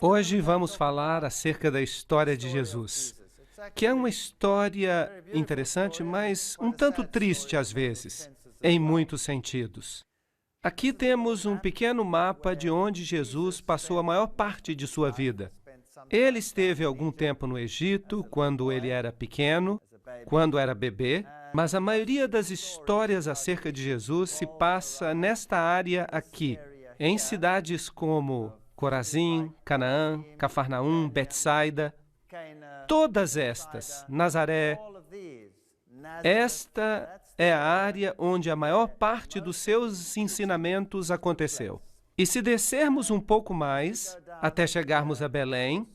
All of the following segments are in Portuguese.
Hoje vamos falar acerca da história de Jesus, que é uma história interessante, mas um tanto triste às vezes, em muitos sentidos. Aqui temos um pequeno mapa de onde Jesus passou a maior parte de sua vida. Ele esteve algum tempo no Egito, quando ele era pequeno, quando era bebê, mas a maioria das histórias acerca de Jesus se passa nesta área aqui, em cidades como Corazim, Canaã, Cafarnaum, Betsaida, todas estas, Nazaré. Esta é a área onde a maior parte dos seus ensinamentos aconteceu. E se descermos um pouco mais, até chegarmos a Belém,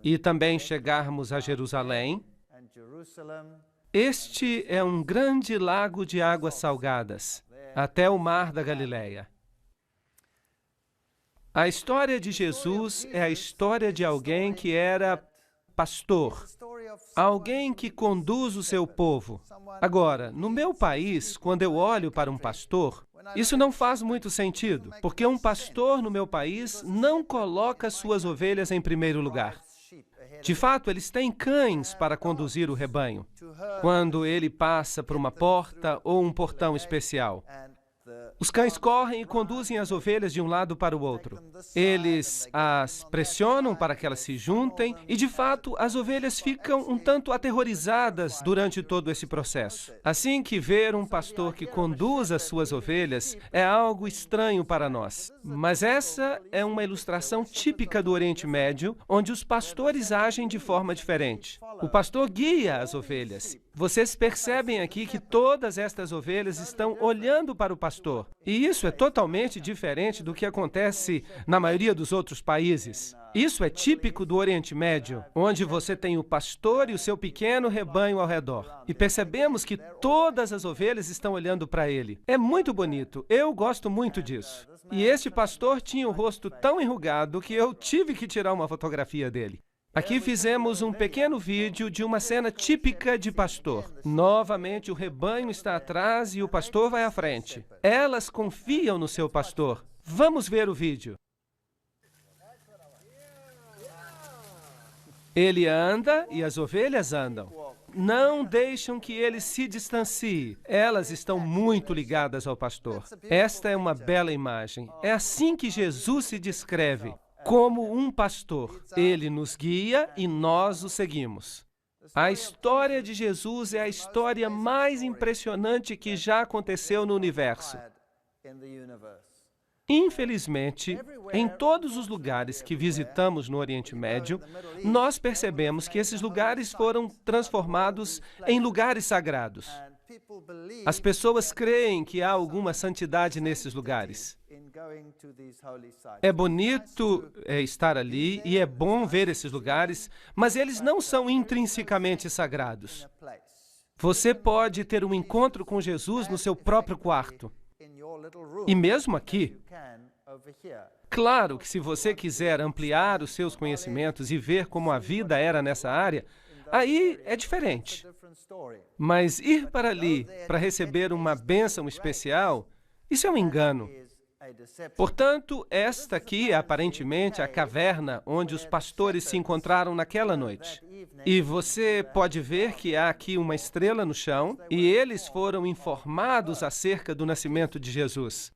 e também chegarmos a Jerusalém, este é um grande lago de águas salgadas, até o mar da Galileia. A história de Jesus é a história de alguém que era pastor, alguém que conduz o seu povo. Agora, no meu país, quando eu olho para um pastor, isso não faz muito sentido, porque um pastor no meu país não coloca suas ovelhas em primeiro lugar. De fato, eles têm cães para conduzir o rebanho, quando ele passa por uma porta ou um portão especial. Os cães correm e conduzem as ovelhas de um lado para o outro. Eles as pressionam para que elas se juntem e, de fato, as ovelhas ficam um tanto aterrorizadas durante todo esse processo. Assim que ver um pastor que conduz as suas ovelhas é algo estranho para nós. Mas essa é uma ilustração típica do Oriente Médio, onde os pastores agem de forma diferente. O pastor guia as ovelhas. Vocês percebem aqui que todas estas ovelhas estão olhando para o pastor. E isso é totalmente diferente do que acontece na maioria dos outros países. Isso é típico do Oriente Médio, onde você tem o pastor e o seu pequeno rebanho ao redor. E percebemos que todas as ovelhas estão olhando para ele. É muito bonito. Eu gosto muito disso. E este pastor tinha o rosto tão enrugado que eu tive que tirar uma fotografia dele. Aqui fizemos um pequeno vídeo de uma cena típica de pastor. Novamente, o rebanho está atrás e o pastor vai à frente. Elas confiam no seu pastor. Vamos ver o vídeo. Ele anda e as ovelhas andam. Não deixam que ele se distancie. Elas estão muito ligadas ao pastor. Esta é uma bela imagem. É assim que Jesus se descreve. Como um pastor, ele nos guia e nós o seguimos. A história de Jesus é a história mais impressionante que já aconteceu no universo. Infelizmente, em todos os lugares que visitamos no Oriente Médio, nós percebemos que esses lugares foram transformados em lugares sagrados. As pessoas creem que há alguma santidade nesses lugares. É bonito estar ali e é bom ver esses lugares, mas eles não são intrinsecamente sagrados. Você pode ter um encontro com Jesus no seu próprio quarto. E mesmo aqui. Claro que se você quiser ampliar os seus conhecimentos e ver como a vida era nessa área, aí é diferente. Mas ir para ali para receber uma bênção especial, isso é um engano. Portanto, esta aqui é aparentemente a caverna onde os pastores se encontraram naquela noite. E você pode ver que há aqui uma estrela no chão e eles foram informados acerca do nascimento de Jesus.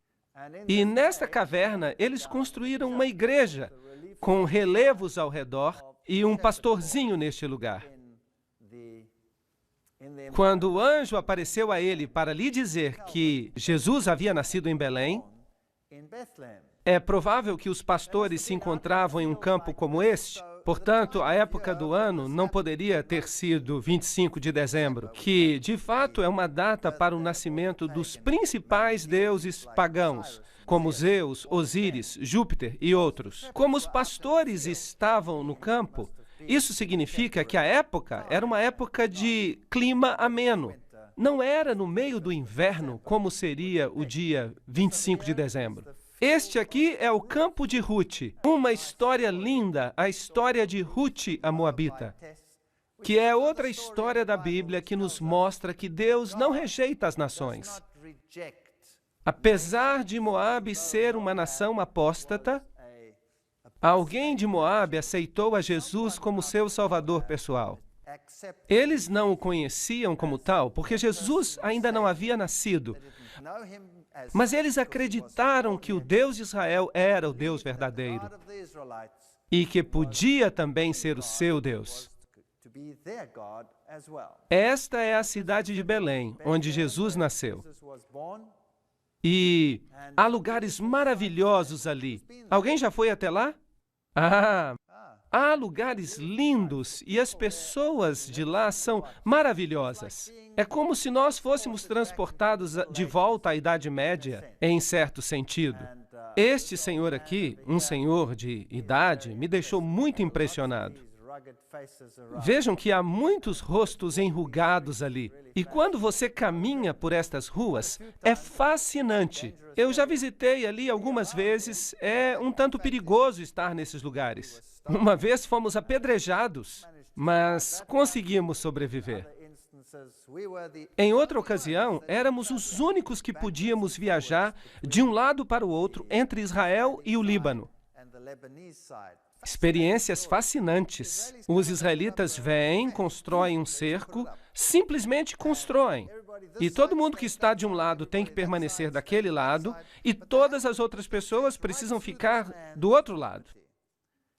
E nesta caverna, eles construíram uma igreja com relevos ao redor e um pastorzinho neste lugar. Quando o anjo apareceu a ele para lhe dizer que Jesus havia nascido em Belém, é provável que os pastores se encontravam em um campo como este. Portanto, a época do ano não poderia ter sido 25 de dezembro, que, de fato, é uma data para o nascimento dos principais deuses pagãos, como Zeus, Osíris, Júpiter e outros. Como os pastores estavam no campo, isso significa que a época era uma época de clima ameno. Não era no meio do inverno, como seria o dia 25 de dezembro. Este aqui é o campo de Ruth, uma história linda, a história de Ruth, a Moabita, que é outra história da Bíblia que nos mostra que Deus não rejeita as nações. Apesar de Moabe ser uma nação apóstata, Alguém de Moabe aceitou a Jesus como seu salvador pessoal. Eles não o conheciam como tal, porque Jesus ainda não havia nascido. Mas eles acreditaram que o Deus de Israel era o Deus verdadeiro e que podia também ser o seu Deus. Esta é a cidade de Belém, onde Jesus nasceu. E há lugares maravilhosos ali. Alguém já foi até lá? Há lugares lindos e as pessoas de lá são maravilhosas. É como se nós fôssemos transportados de volta à Idade Média, em certo sentido. Este senhor aqui, um senhor de idade, me deixou muito impressionado. Vejam que há muitos rostos enrugados ali. E quando você caminha por estas ruas, é fascinante. Eu já visitei ali algumas vezes, é um tanto perigoso estar nesses lugares. Uma vez fomos apedrejados, mas conseguimos sobreviver. Em outra ocasião, éramos os únicos que podíamos viajar de um lado para o outro entre Israel e o Líbano. Experiências fascinantes. Os israelitas vêm, constroem um cerco, simplesmente constroem. E todo mundo que está de um lado tem que permanecer daquele lado, e todas as outras pessoas precisam ficar do outro lado.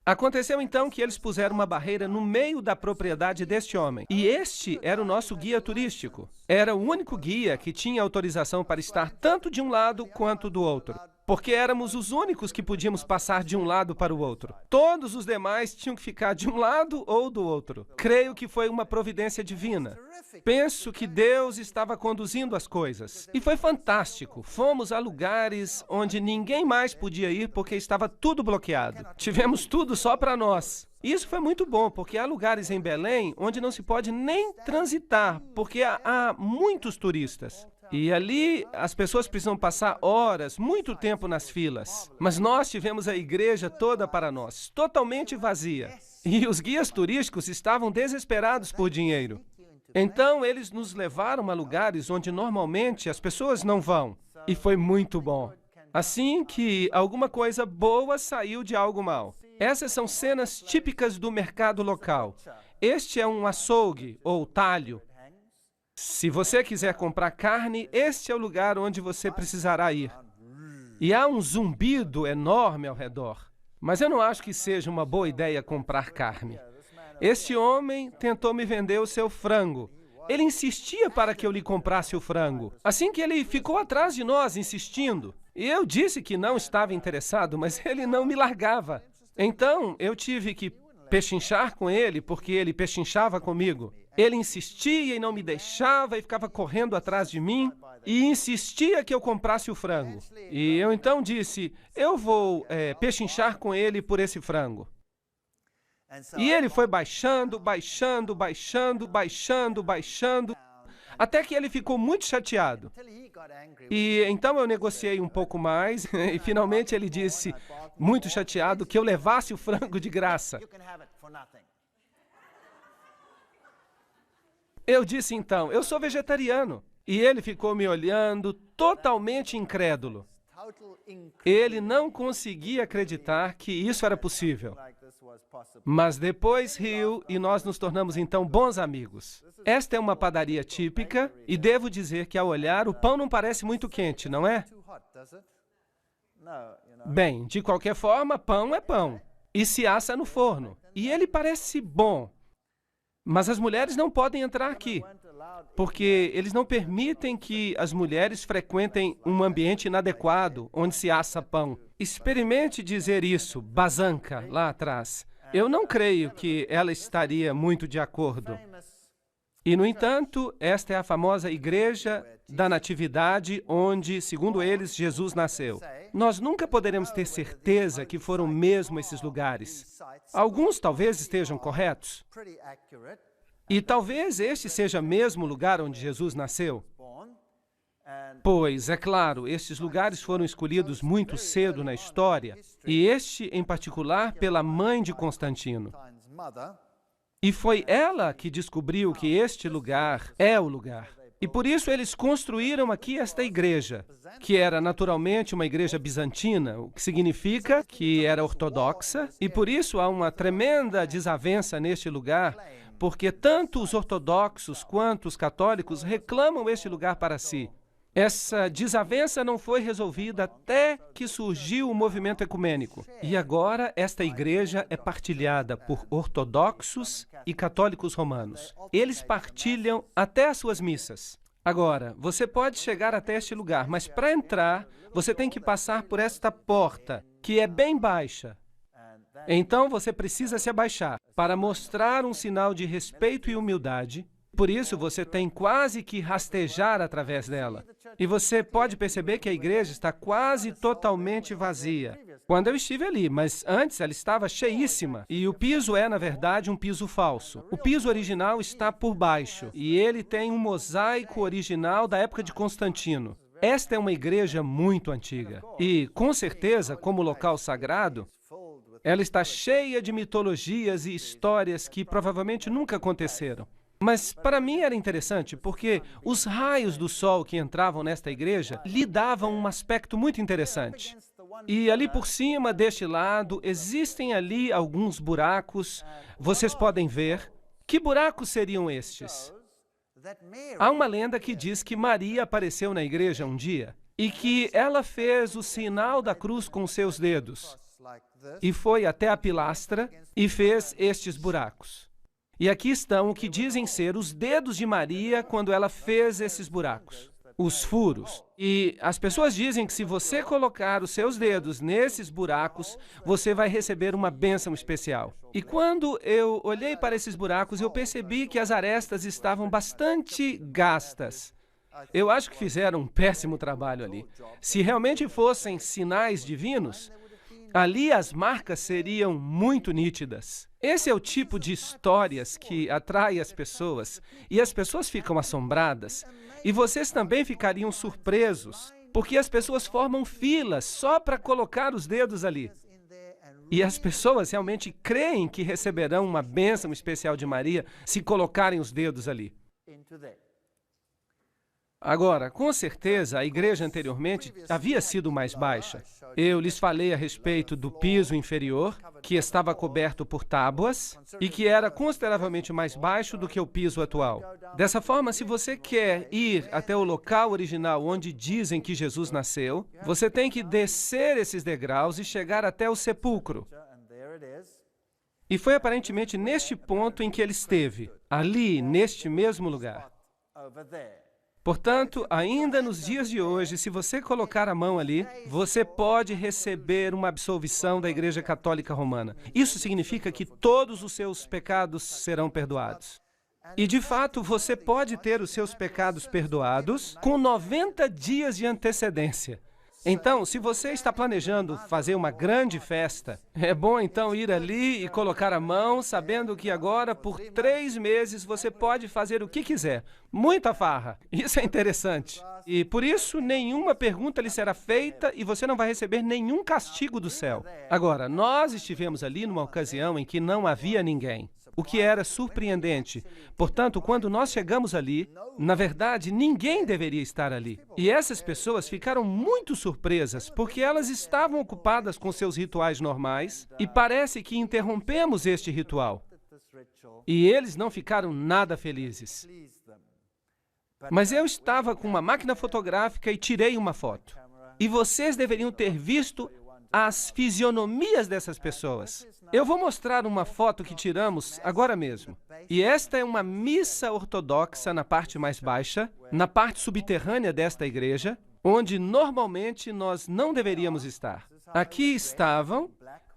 Aconteceu então que eles puseram uma barreira no meio da propriedade deste homem. E este era o nosso guia turístico. Era o único guia que tinha autorização para estar tanto de um lado quanto do outro. Porque éramos os únicos que podíamos passar de um lado para o outro. Todos os demais tinham que ficar de um lado ou do outro. Creio que foi uma providência divina. Penso que Deus estava conduzindo as coisas. E foi fantástico. Fomos a lugares onde ninguém mais podia ir porque estava tudo bloqueado. Tivemos tudo só para nós. Isso foi muito bom, porque há lugares em Belém onde não se pode nem transitar, porque há muitos turistas. E ali as pessoas precisam passar horas, muito tempo nas filas. Mas nós tivemos a igreja toda para nós, totalmente vazia. E os guias turísticos estavam desesperados por dinheiro. Então eles nos levaram a lugares onde normalmente as pessoas não vão. E foi muito bom. Assim que alguma coisa boa saiu de algo mal. Essas são cenas típicas do mercado local. Este é um açougue ou talho. Se você quiser comprar carne, este é o lugar onde você precisará ir. E há um zumbido enorme ao redor. Mas eu não acho que seja uma boa ideia comprar carne. Este homem tentou me vender o seu frango. Ele insistia para que eu lhe comprasse o frango. Assim que ele ficou atrás de nós, insistindo. Eu disse que não estava interessado, mas ele não me largava. Então, eu tive que pechinchar com ele, porque ele pechinchava comigo. Ele insistia e não me deixava e ficava correndo atrás de mim e insistia que eu comprasse o frango. E eu então disse, eu vou pechinchar com ele por esse frango. E ele foi baixando, baixando, baixando, baixando, baixando, até que ele ficou muito chateado. E então eu negociei um pouco mais e finalmente ele disse, muito chateado, que eu levasse o frango de graça. Eu disse então, eu sou vegetariano. E ele ficou me olhando totalmente incrédulo. Ele não conseguia acreditar que isso era possível. Mas depois riu e nós nos tornamos então bons amigos. Esta é uma padaria típica e devo dizer que ao olhar o pão não parece muito quente, não é? Bem, de qualquer forma, pão é pão. E se assa no forno. E ele parece bom. Mas as mulheres não podem entrar aqui, porque eles não permitem que as mulheres frequentem um ambiente inadequado, onde se assa pão. Experimente dizer isso, Bazanca, lá atrás. Eu não creio que ela estaria muito de acordo. E, no entanto, esta é a famosa Igreja da Natividade, onde, segundo eles, Jesus nasceu. Nós nunca poderemos ter certeza que foram mesmo esses lugares. Alguns talvez estejam corretos. E talvez este seja mesmo o lugar onde Jesus nasceu. Pois, é claro, estes lugares foram escolhidos muito cedo na história, e este, em particular, pela mãe de Constantino. E foi ela que descobriu que este lugar é o lugar. E por isso eles construíram aqui esta igreja, que era naturalmente uma igreja bizantina, o que significa que era ortodoxa, e por isso há uma tremenda desavença neste lugar, porque tanto os ortodoxos quanto os católicos reclamam este lugar para si. Essa desavença não foi resolvida até que surgiu o movimento ecumênico. E agora esta igreja é partilhada por ortodoxos e católicos romanos. Eles partilham até as suas missas. Agora, você pode chegar até este lugar, mas para entrar, você tem que passar por esta porta, que é bem baixa. Então, você precisa se abaixar para mostrar um sinal de respeito e humildade. Por isso, você tem quase que rastejar através dela. E você pode perceber que a igreja está quase totalmente vazia. Quando eu estive ali, mas antes ela estava cheíssima. E o piso é, na verdade, um piso falso. O piso original está por baixo. E ele tem um mosaico original da época de Constantino. Esta é uma igreja muito antiga. E, com certeza, como local sagrado, ela está cheia de mitologias e histórias que provavelmente nunca aconteceram. Mas para mim era interessante, porque os raios do sol que entravam nesta igreja lhe davam um aspecto muito interessante. E ali por cima, deste lado, existem ali alguns buracos. Vocês podem ver. Que buracos seriam estes? Há uma lenda que diz que Maria apareceu na igreja um dia e que ela fez o sinal da cruz com seus dedos e foi até a pilastra e fez estes buracos. E aqui estão o que dizem ser os dedos de Maria quando ela fez esses buracos, os furos. E as pessoas dizem que se você colocar os seus dedos nesses buracos, você vai receber uma bênção especial. E quando eu olhei para esses buracos, eu percebi que as arestas estavam bastante gastas. Eu acho que fizeram um péssimo trabalho ali. Se realmente fossem sinais divinos, ali as marcas seriam muito nítidas. Esse é o tipo de histórias que atrai as pessoas, e as pessoas ficam assombradas, e vocês também ficariam surpresos, porque as pessoas formam filas só para colocar os dedos ali. E as pessoas realmente creem que receberão uma bênção especial de Maria se colocarem os dedos ali. Agora, com certeza, a igreja anteriormente havia sido mais baixa. Eu lhes falei a respeito do piso inferior, que estava coberto por tábuas e que era consideravelmente mais baixo do que o piso atual. Dessa forma, se você quer ir até o local original onde dizem que Jesus nasceu, você tem que descer esses degraus e chegar até o sepulcro. E foi aparentemente neste ponto em que ele esteve, ali, neste mesmo lugar. Portanto, ainda nos dias de hoje, se você colocar a mão ali, você pode receber uma absolvição da Igreja Católica Romana. Isso significa que todos os seus pecados serão perdoados. E, de fato, você pode ter os seus pecados perdoados com 90 dias de antecedência. Então, se você está planejando fazer uma grande festa, é bom então ir ali e colocar a mão, sabendo que agora, por 3 meses, você pode fazer o que quiser. Muita farra. Isso é interessante. E por isso, nenhuma pergunta lhe será feita e você não vai receber nenhum castigo do céu. Agora, nós estivemos ali numa ocasião em que não havia ninguém, o que era surpreendente. Portanto, quando nós chegamos ali, na verdade, ninguém deveria estar ali. E essas pessoas ficaram muito surpresas, porque elas estavam ocupadas com seus rituais normais, e parece que interrompemos este ritual. E eles não ficaram nada felizes. Mas eu estava com uma máquina fotográfica e tirei uma foto. E vocês deveriam ter visto as fisionomias dessas pessoas. Eu vou mostrar uma foto que tiramos agora mesmo. E esta é uma missa ortodoxa na parte mais baixa, na parte subterrânea desta igreja, onde normalmente nós não deveríamos estar. Aqui estavam,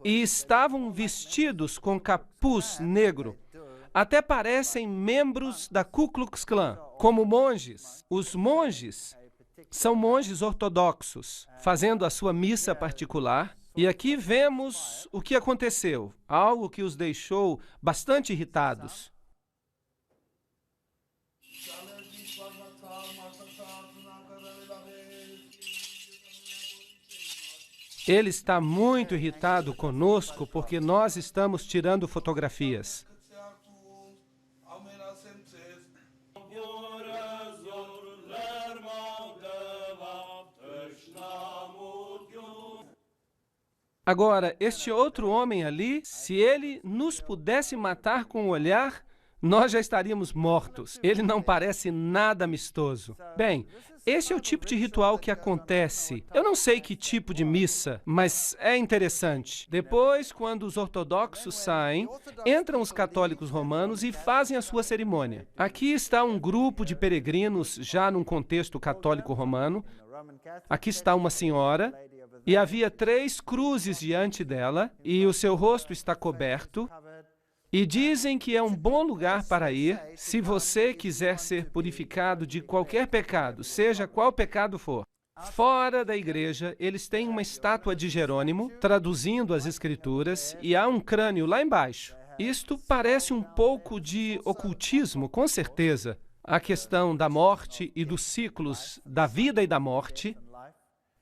e estavam vestidos com capuz negro. Até parecem membros da Ku Klux Klan, como monges. Os monges são monges ortodoxos, fazendo a sua missa particular. E aqui vemos o que aconteceu, algo que os deixou bastante irritados. Ele está muito irritado conosco porque nós estamos tirando fotografias. Agora, este outro homem ali, se ele nos pudesse matar com o olhar, nós já estaríamos mortos. Ele não parece nada amistoso. Bem, esse é o tipo de ritual que acontece. Eu não sei que tipo de missa, mas é interessante. Depois, quando os ortodoxos saem, entram os católicos romanos e fazem a sua cerimônia. Aqui está um grupo de peregrinos, já num contexto católico romano. Aqui está uma senhora, e havia 3 cruzes diante dela, e o seu rosto está coberto. E dizem que é um bom lugar para ir se você quiser ser purificado de qualquer pecado, seja qual pecado for. Fora da igreja, eles têm uma estátua de Jerônimo, traduzindo as Escrituras, e há um crânio lá embaixo. Isto parece um pouco de ocultismo, com certeza. A questão da morte e dos ciclos da vida e da morte.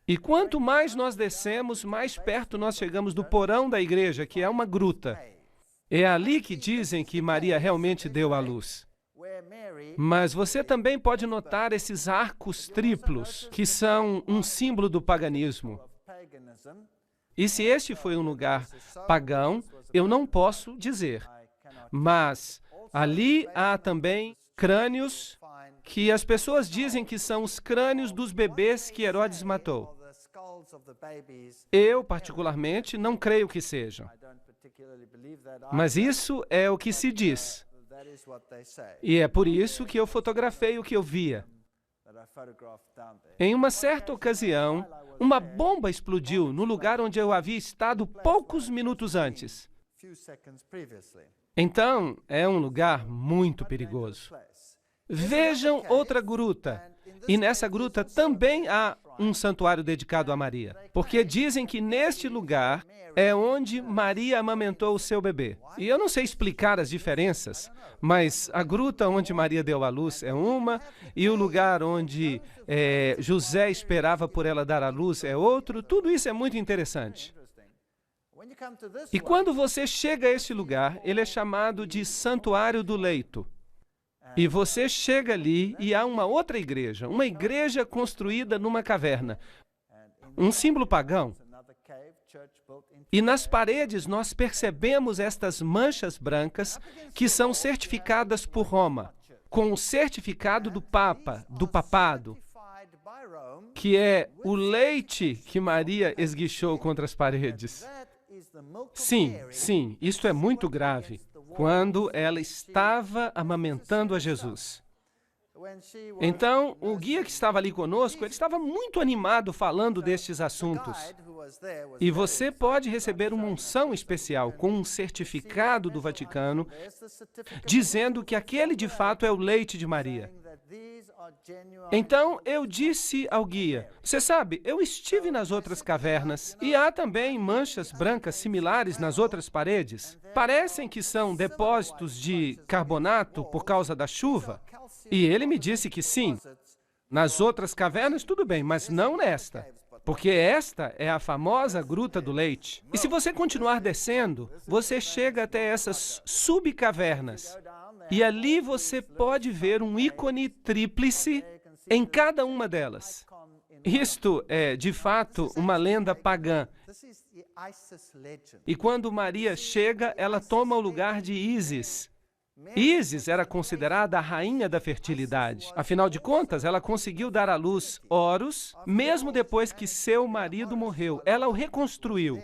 E quanto mais nós descemos, mais perto nós chegamos do porão da igreja, que é uma gruta. É ali que dizem que Maria realmente deu à luz. Mas você também pode notar esses arcos triplos, que são um símbolo do paganismo. E se este foi um lugar pagão, eu não posso dizer. Mas ali há também crânios que as pessoas dizem que são os crânios dos bebês que Herodes matou. Eu, particularmente, não creio que sejam. Mas isso é o que se diz. E é por isso que eu fotografei o que eu via. Em uma certa ocasião, uma bomba explodiu no lugar onde eu havia estado poucos minutos antes. Então, é um lugar muito perigoso. Vejam outra gruta. E nessa gruta também há um santuário dedicado a Maria, porque dizem que neste lugar é onde Maria amamentou o seu bebê. E eu não sei explicar as diferenças, mas a gruta onde Maria deu à luz é uma, e o lugar onde José esperava por ela dar à luz é outro. Tudo isso é muito interessante. E quando você chega a este lugar, ele é chamado de Santuário do Leito. E você chega ali e há uma outra igreja, uma igreja construída numa caverna, um símbolo pagão. E nas paredes nós percebemos estas manchas brancas que são certificadas por Roma, com o certificado do Papa, do papado, que é o leite que Maria esguichou contra as paredes. Sim, isto é muito grave. Quando ela estava amamentando a Jesus. Então, o guia que estava ali conosco, ele estava muito animado falando destes assuntos. E você pode receber uma unção especial com um certificado do Vaticano, dizendo que aquele de fato é o leite de Maria. Então, eu disse ao guia, você sabe, eu estive nas outras cavernas e há também manchas brancas similares nas outras paredes. Parecem que são depósitos de carbonato por causa da chuva. E ele me disse que sim. Nas outras cavernas, tudo bem, mas não nesta. Porque esta é a famosa Gruta do Leite. E se você continuar descendo, você chega até essas subcavernas. E ali você pode ver um ícone tríplice em cada uma delas. Isto é, de fato, uma lenda pagã. E quando Maria chega, ela toma o lugar de Ísis. Ísis era considerada a rainha da fertilidade. Afinal de contas, ela conseguiu dar à luz Horus, mesmo depois que seu marido morreu. Ela o reconstruiu.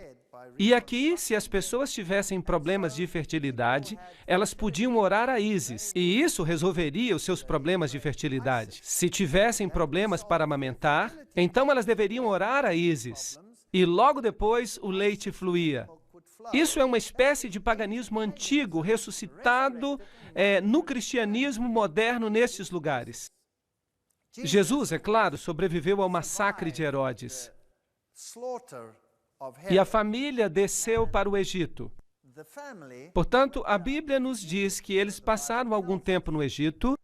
E aqui, se as pessoas tivessem problemas de fertilidade, elas podiam orar a Ísis, e isso resolveria os seus problemas de fertilidade. Se tivessem problemas para amamentar, então elas deveriam orar a Ísis, e logo depois o leite fluía. Isso é uma espécie de paganismo antigo, ressuscitado no cristianismo moderno nestes lugares. Jesus, é claro, sobreviveu ao massacre de Herodes. E a família desceu para o Egito. Portanto, a Bíblia nos diz que eles passaram algum tempo no Egito,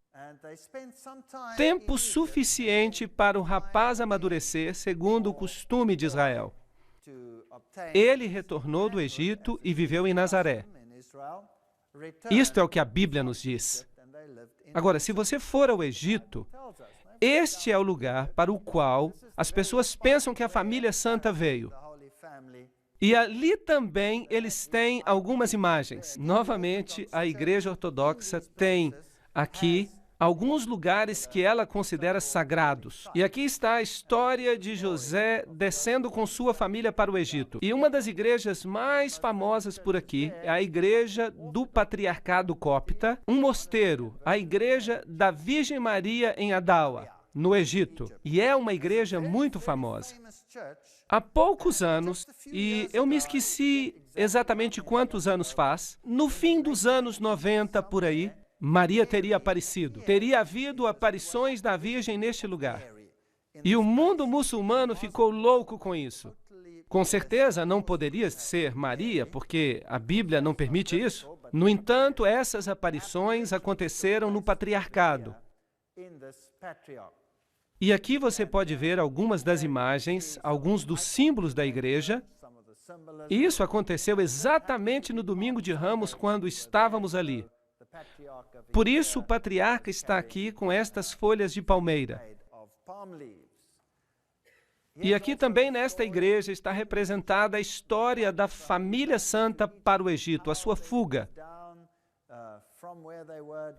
tempo suficiente para o rapaz amadurecer, segundo o costume de Israel. Ele retornou do Egito e viveu em Nazaré. Isto é o que a Bíblia nos diz. Agora, se você for ao Egito, este é o lugar para o qual as pessoas pensam que a família santa veio. E ali também eles têm algumas imagens. Novamente, a Igreja Ortodoxa tem aqui alguns lugares que ela considera sagrados. E aqui está a história de José descendo com sua família para o Egito. E uma das igrejas mais famosas por aqui é a Igreja do Patriarcado Cópita, um mosteiro, a Igreja da Virgem Maria em Adawa, no Egito. E é uma igreja muito famosa. Há poucos anos, e eu me esqueci exatamente quantos anos faz, no fim dos anos 90, por aí, Maria teria aparecido. Teria havido aparições da Virgem neste lugar. E o mundo muçulmano ficou louco com isso. Com certeza não poderia ser Maria, porque a Bíblia não permite isso. No entanto, essas aparições aconteceram no patriarcado. E aqui você pode ver algumas das imagens, alguns dos símbolos da igreja. E isso aconteceu exatamente no domingo de Ramos, quando estávamos ali. Por isso, o patriarca está aqui com estas folhas de palmeira. E aqui também nesta igreja está representada a história da família santa para o Egito, a sua fuga.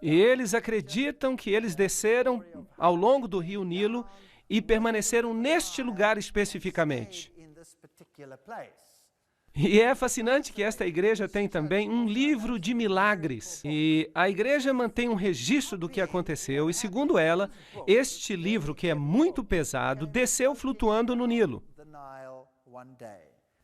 E eles acreditam que eles desceram ao longo do rio Nilo e permaneceram neste lugar especificamente. E é fascinante que esta igreja tem também um livro de milagres. E a igreja mantém um registro do que aconteceu. E, segundo ela, este livro, que é muito pesado, desceu flutuando no Nilo.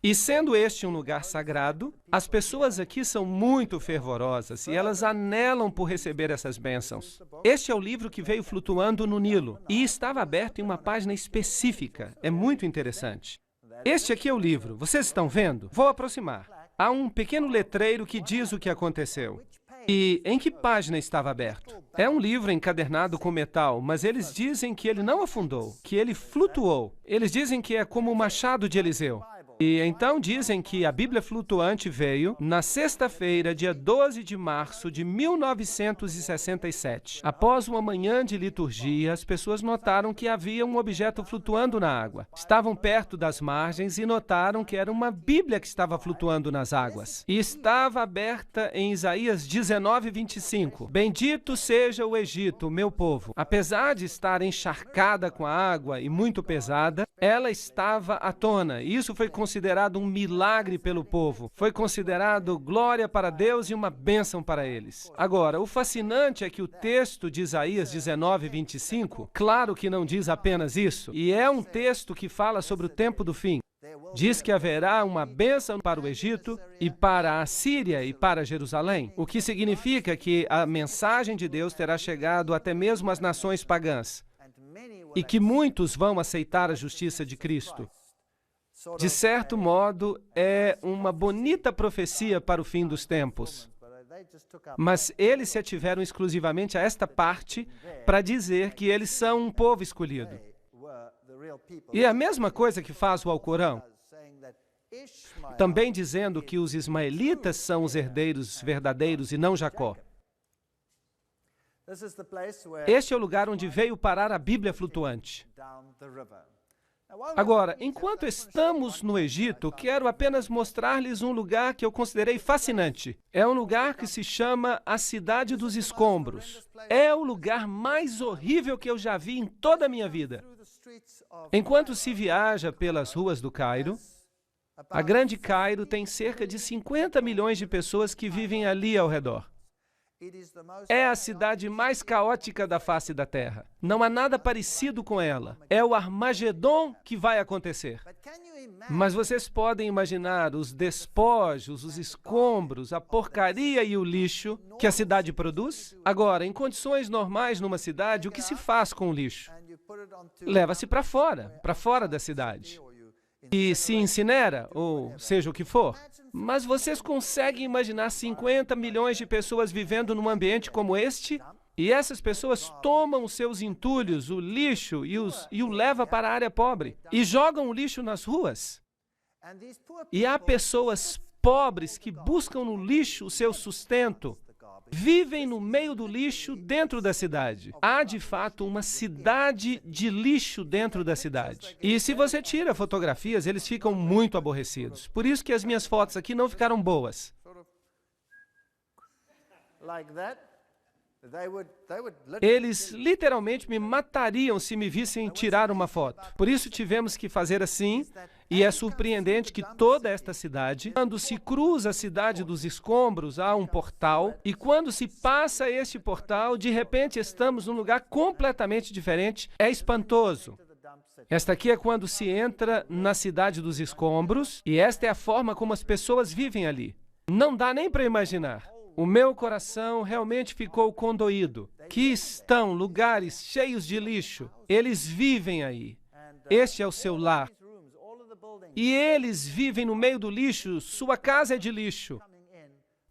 E sendo este um lugar sagrado, as pessoas aqui são muito fervorosas e elas anelam por receber essas bênçãos. Este é o livro que veio flutuando no Nilo e estava aberto em uma página específica. É muito interessante. Este aqui é o livro. Vocês estão vendo? Vou aproximar. Há um pequeno letreiro que diz o que aconteceu. E em que página estava aberto? É um livro encadernado com metal, mas eles dizem que ele não afundou, que ele flutuou. Eles dizem que é como o machado de Eliseu. E então dizem que a Bíblia flutuante veio na sexta-feira, dia 12 de março de 1967. Após uma manhã de liturgia, as pessoas notaram que havia um objeto flutuando na água. Estavam perto das margens e notaram que era uma Bíblia que estava flutuando nas águas. E estava aberta em Isaías 19:25. Bendito seja o Egito, meu povo. Apesar de estar encharcada com a água e muito pesada, ela estava à tona. E isso foi considerado um milagre pelo povo. Foi considerado glória para Deus e uma bênção para eles. Agora, o fascinante é que o texto de Isaías 19:25, claro que não diz apenas isso, e é um texto que fala sobre o tempo do fim. Diz que haverá uma bênção para o Egito e para a Síria e para Jerusalém, o que significa que a mensagem de Deus terá chegado até mesmo às nações pagãs e que muitos vão aceitar a justiça de Cristo. De certo modo, é uma bonita profecia para o fim dos tempos. Mas eles se ativeram exclusivamente a esta parte para dizer que eles são um povo escolhido. E é a mesma coisa que faz o Alcorão, também dizendo que os ismaelitas são os herdeiros verdadeiros e não Jacó. Este é o lugar onde veio parar a Bíblia flutuante. Agora, enquanto estamos no Egito, quero apenas mostrar-lhes um lugar que eu considerei fascinante. É um lugar que se chama a Cidade dos Escombros. É o lugar mais horrível que eu já vi em toda a minha vida. Enquanto se viaja pelas ruas do Cairo, a Grande Cairo tem cerca de 50 milhões de pessoas que vivem ali ao redor. É a cidade mais caótica da face da Terra. Não há nada parecido com ela. É o Armagedon que vai acontecer. Mas vocês podem imaginar os despojos, os escombros, a porcaria e o lixo que a cidade produz? Agora, em condições normais numa cidade, o que se faz com o lixo? Leva-se para fora da cidade. E se incinera, ou seja o que for. Mas vocês conseguem imaginar 50 milhões de pessoas vivendo num ambiente como este? E essas pessoas tomam os seus entulhos, o lixo, e o levam para a área pobre. E jogam o lixo nas ruas. E há pessoas pobres que buscam no lixo o seu sustento. vivem no meio do lixo dentro da cidade. Há, de fato, uma cidade de lixo dentro da cidade. E se você tira fotografias, eles ficam muito aborrecidos. Por isso que as minhas fotos aqui não ficaram boas. Eles literalmente me matariam se me vissem tirar uma foto. Por isso tivemos que fazer assim, e é surpreendente que toda esta cidade, quando se cruza a cidade dos escombros, há um portal, e quando se passa este portal, de repente estamos num lugar completamente diferente. É espantoso. Esta aqui é quando se entra na cidade dos escombros, e esta é a forma como as pessoas vivem ali. Não dá nem para imaginar. O meu coração realmente ficou condoído. Que estão lugares cheios de lixo. Eles vivem aí. Este é o seu lar. E eles vivem no meio do lixo. Sua casa é de lixo.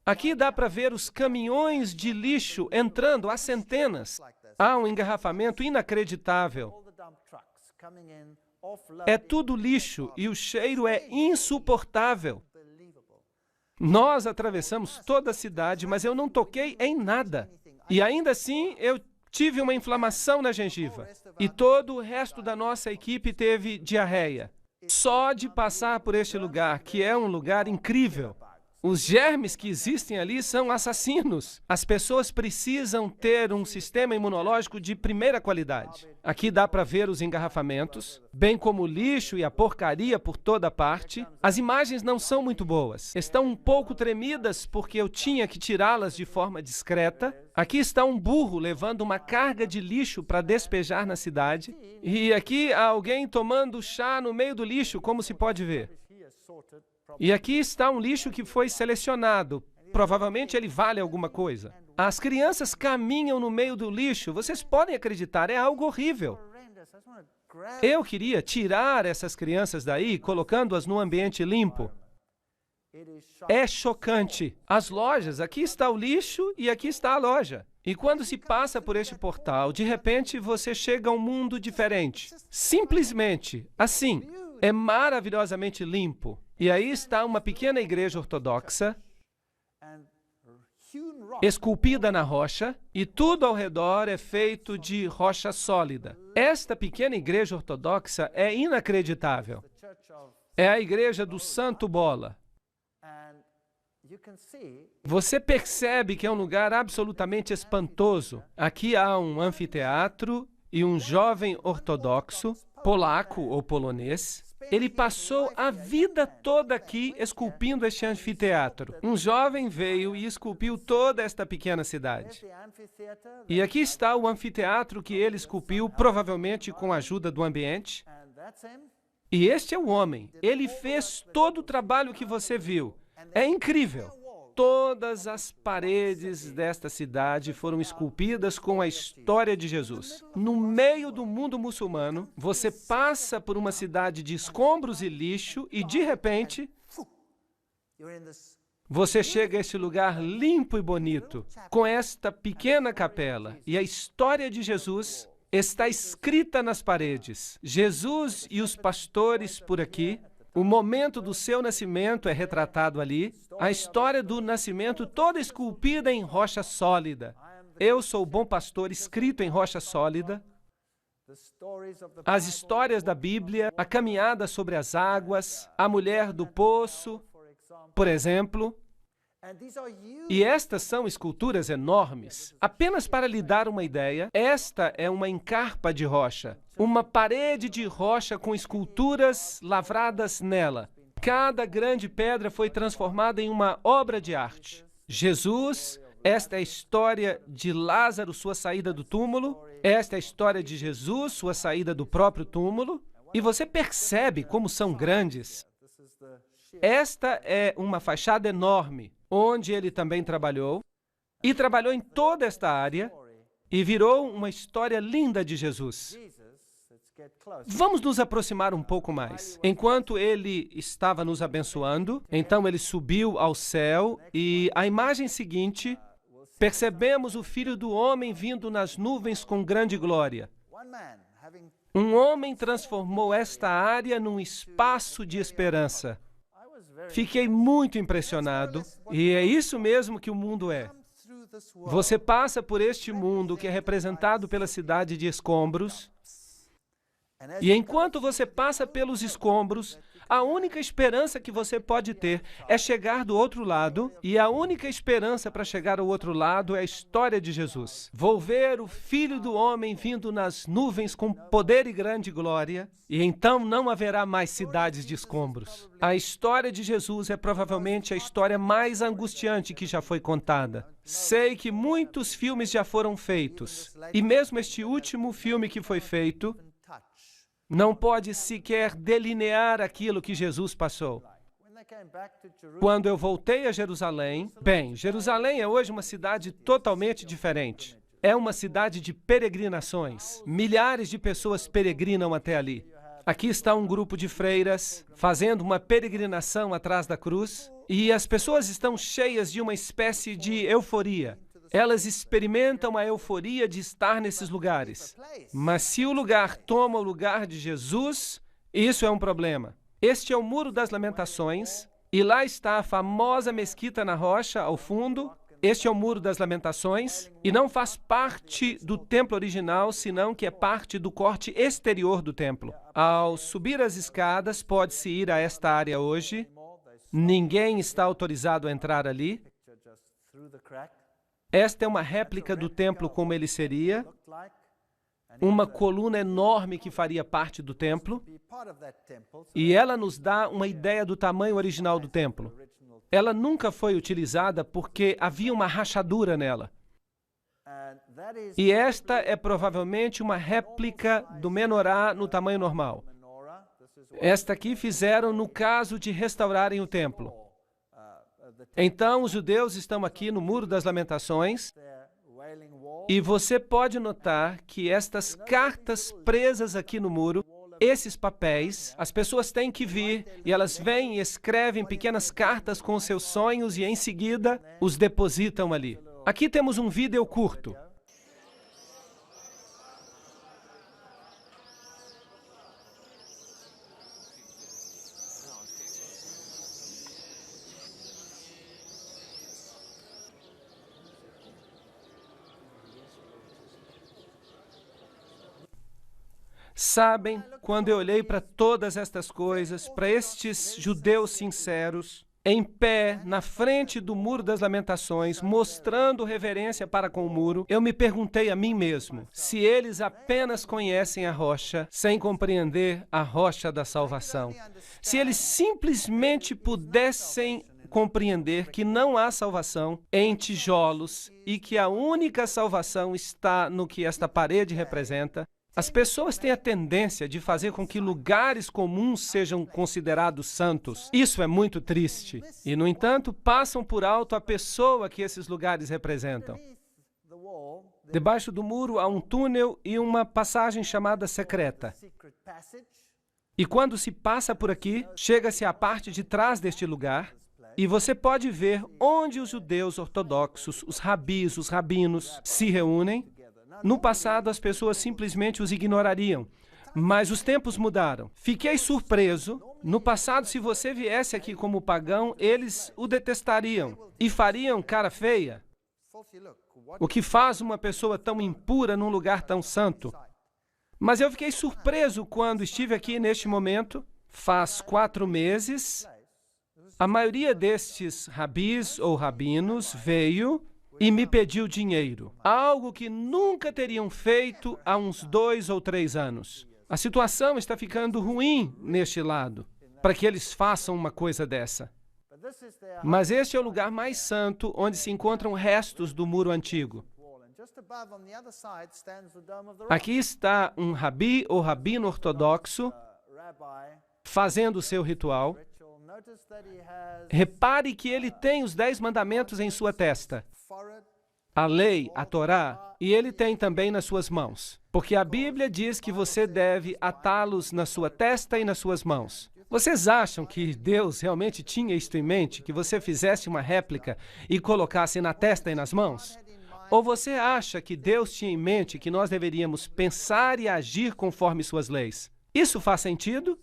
Aqui dá para ver os caminhões de lixo entrando, há centenas. Há um engarrafamento inacreditável. É tudo lixo e o cheiro é insuportável. Nós atravessamos toda a cidade, mas eu não toquei em nada. E ainda assim, eu tive uma inflamação na gengiva. E todo o resto da nossa equipe teve diarreia. Só de passar por este lugar, que é um lugar incrível. Os germes que existem ali são assassinos. As pessoas precisam ter um sistema imunológico de primeira qualidade. Aqui dá para ver os engarrafamentos, bem como o lixo e a porcaria por toda parte. As imagens não são muito boas. Estão um pouco tremidas porque eu tinha que tirá-las de forma discreta. Aqui está um burro levando uma carga de lixo para despejar na cidade. E aqui há alguém tomando chá no meio do lixo, como se pode ver. E aqui está um lixo que foi selecionado. Provavelmente ele vale alguma coisa. As crianças caminham no meio do lixo. Vocês podem acreditar, é algo horrível. Eu queria tirar essas crianças daí, colocando-as num ambiente limpo. É chocante. As lojas, aqui está o lixo e aqui está a loja. E quando se passa por este portal, de repente você chega a um mundo diferente. Simplesmente, assim, é maravilhosamente limpo. E aí está uma pequena igreja ortodoxa, esculpida na rocha, e tudo ao redor é feito de rocha sólida. Esta pequena igreja ortodoxa é inacreditável. É a igreja do Santo Bola. Você percebe que é um lugar absolutamente espantoso. Aqui há um anfiteatro e um jovem ortodoxo, polaco ou polonês. Ele passou a vida toda aqui esculpindo este anfiteatro. Um jovem veio e esculpiu toda esta pequena cidade. E aqui está o anfiteatro que ele esculpiu, provavelmente com a ajuda do ambiente. E este é o homem. Ele fez todo o trabalho que você viu. É incrível. Todas as paredes desta cidade foram esculpidas com a história de Jesus. No meio do mundo muçulmano, você passa por uma cidade de escombros e lixo e, de repente, você chega a este lugar limpo e bonito, com esta pequena capela. E a história de Jesus está escrita nas paredes. Jesus e os pastores por aqui. O momento do seu nascimento é retratado ali. A história do nascimento toda esculpida em rocha sólida. Eu sou o bom pastor escrito em rocha sólida. As histórias da Bíblia, a caminhada sobre as águas, a mulher do poço, por exemplo. E estas são esculturas enormes. Apenas para lhe dar uma ideia, esta é uma encarpa de rocha. Uma parede de rocha com esculturas lavradas nela. Cada grande pedra foi transformada em uma obra de arte. Jesus, esta é a história de Lázaro, sua saída do túmulo. Esta é a história de Jesus, sua saída do próprio túmulo. E você percebe como são grandes. Esta é uma fachada enorme, onde ele também trabalhou. E trabalhou em toda esta área. E virou uma história linda de Jesus. Vamos nos aproximar um pouco mais. Enquanto ele estava nos abençoando, então ele subiu ao céu e a imagem seguinte, percebemos o Filho do Homem vindo nas nuvens com grande glória. Um homem transformou esta área num espaço de esperança. Fiquei muito impressionado e é isso mesmo que o mundo é. Você passa por este mundo que é representado pela cidade de escombros, e enquanto você passa pelos escombros, a única esperança que você pode ter é chegar do outro lado, e a única esperança para chegar ao outro lado é a história de Jesus. Vou ver o Filho do Homem vindo nas nuvens com poder e grande glória, e então não haverá mais cidades de escombros. A história de Jesus é provavelmente a história mais angustiante que já foi contada. Sei que muitos filmes já foram feitos, e mesmo este último filme que foi feito não pode sequer delinear aquilo que Jesus passou. Quando eu voltei a Jerusalém, Jerusalém é hoje uma cidade totalmente diferente. É uma cidade de peregrinações. Milhares de pessoas peregrinam até ali. Aqui está um grupo de freiras fazendo uma peregrinação atrás da cruz, e as pessoas estão cheias de uma espécie de euforia. Elas experimentam a euforia de estar nesses lugares. Mas se o lugar toma o lugar de Jesus, isso é um problema. Este é o Muro das Lamentações, e lá está a famosa Mesquita na Rocha, ao fundo. Este é o Muro das Lamentações, e não faz parte do templo original, senão que é parte do corte exterior do templo. Ao subir as escadas, pode-se ir a esta área hoje. Ninguém está autorizado a entrar ali. Esta é uma réplica do templo como ele seria, uma coluna enorme que faria parte do templo, e ela nos dá uma ideia do tamanho original do templo. Ela nunca foi utilizada porque havia uma rachadura nela. E esta é provavelmente uma réplica do menorá no tamanho normal. Esta aqui fizeram no caso de restaurarem o templo. Então, os judeus estão aqui no Muro das Lamentações, e você pode notar que estas cartas presas aqui no muro, esses papéis, as pessoas têm que vir, e elas vêm e escrevem pequenas cartas com os seus sonhos, e em seguida os depositam ali. Aqui temos um vídeo curto. Sabem, quando eu olhei para todas estas coisas, para estes judeus sinceros, em pé, na frente do Muro das Lamentações, mostrando reverência para com o muro, eu me perguntei a mim mesmo, se eles apenas conhecem a rocha, sem compreender a rocha da salvação. Se eles simplesmente pudessem compreender que não há salvação em tijolos e que a única salvação está no que esta parede representa. As pessoas têm a tendência de fazer com que lugares comuns sejam considerados santos. Isso é muito triste. E, no entanto, passam por alto a pessoa que esses lugares representam. Debaixo do muro há um túnel e uma passagem chamada secreta. E quando se passa por aqui, chega-se à parte de trás deste lugar, e você pode ver onde os judeus ortodoxos, os rabis, os rabinos, se reúnem. No passado, as pessoas simplesmente os ignorariam, mas os tempos mudaram. Fiquei surpreso. No passado, se você viesse aqui como pagão, eles o detestariam e fariam cara feia. O que faz uma pessoa tão impura num lugar tão santo? Mas eu fiquei surpreso quando estive aqui neste momento, faz 4 meses. A maioria destes rabis ou rabinos veio e me pediu dinheiro, algo que nunca teriam feito há uns 2 ou 3 anos. A situação está ficando ruim neste lado, para que eles façam uma coisa dessa. Mas este é o lugar mais santo, onde se encontram restos do muro antigo. Aqui está um rabi ou rabino ortodoxo fazendo o seu ritual. Repare que ele tem os 10 mandamentos em sua testa. A lei, a Torá, e ele tem também nas suas mãos. Porque a Bíblia diz que você deve atá-los na sua testa e nas suas mãos. Vocês acham que Deus realmente tinha isto em mente, que você fizesse uma réplica e colocasse na testa e nas mãos? Ou você acha que Deus tinha em mente que nós deveríamos pensar e agir conforme suas leis? Isso faz sentido?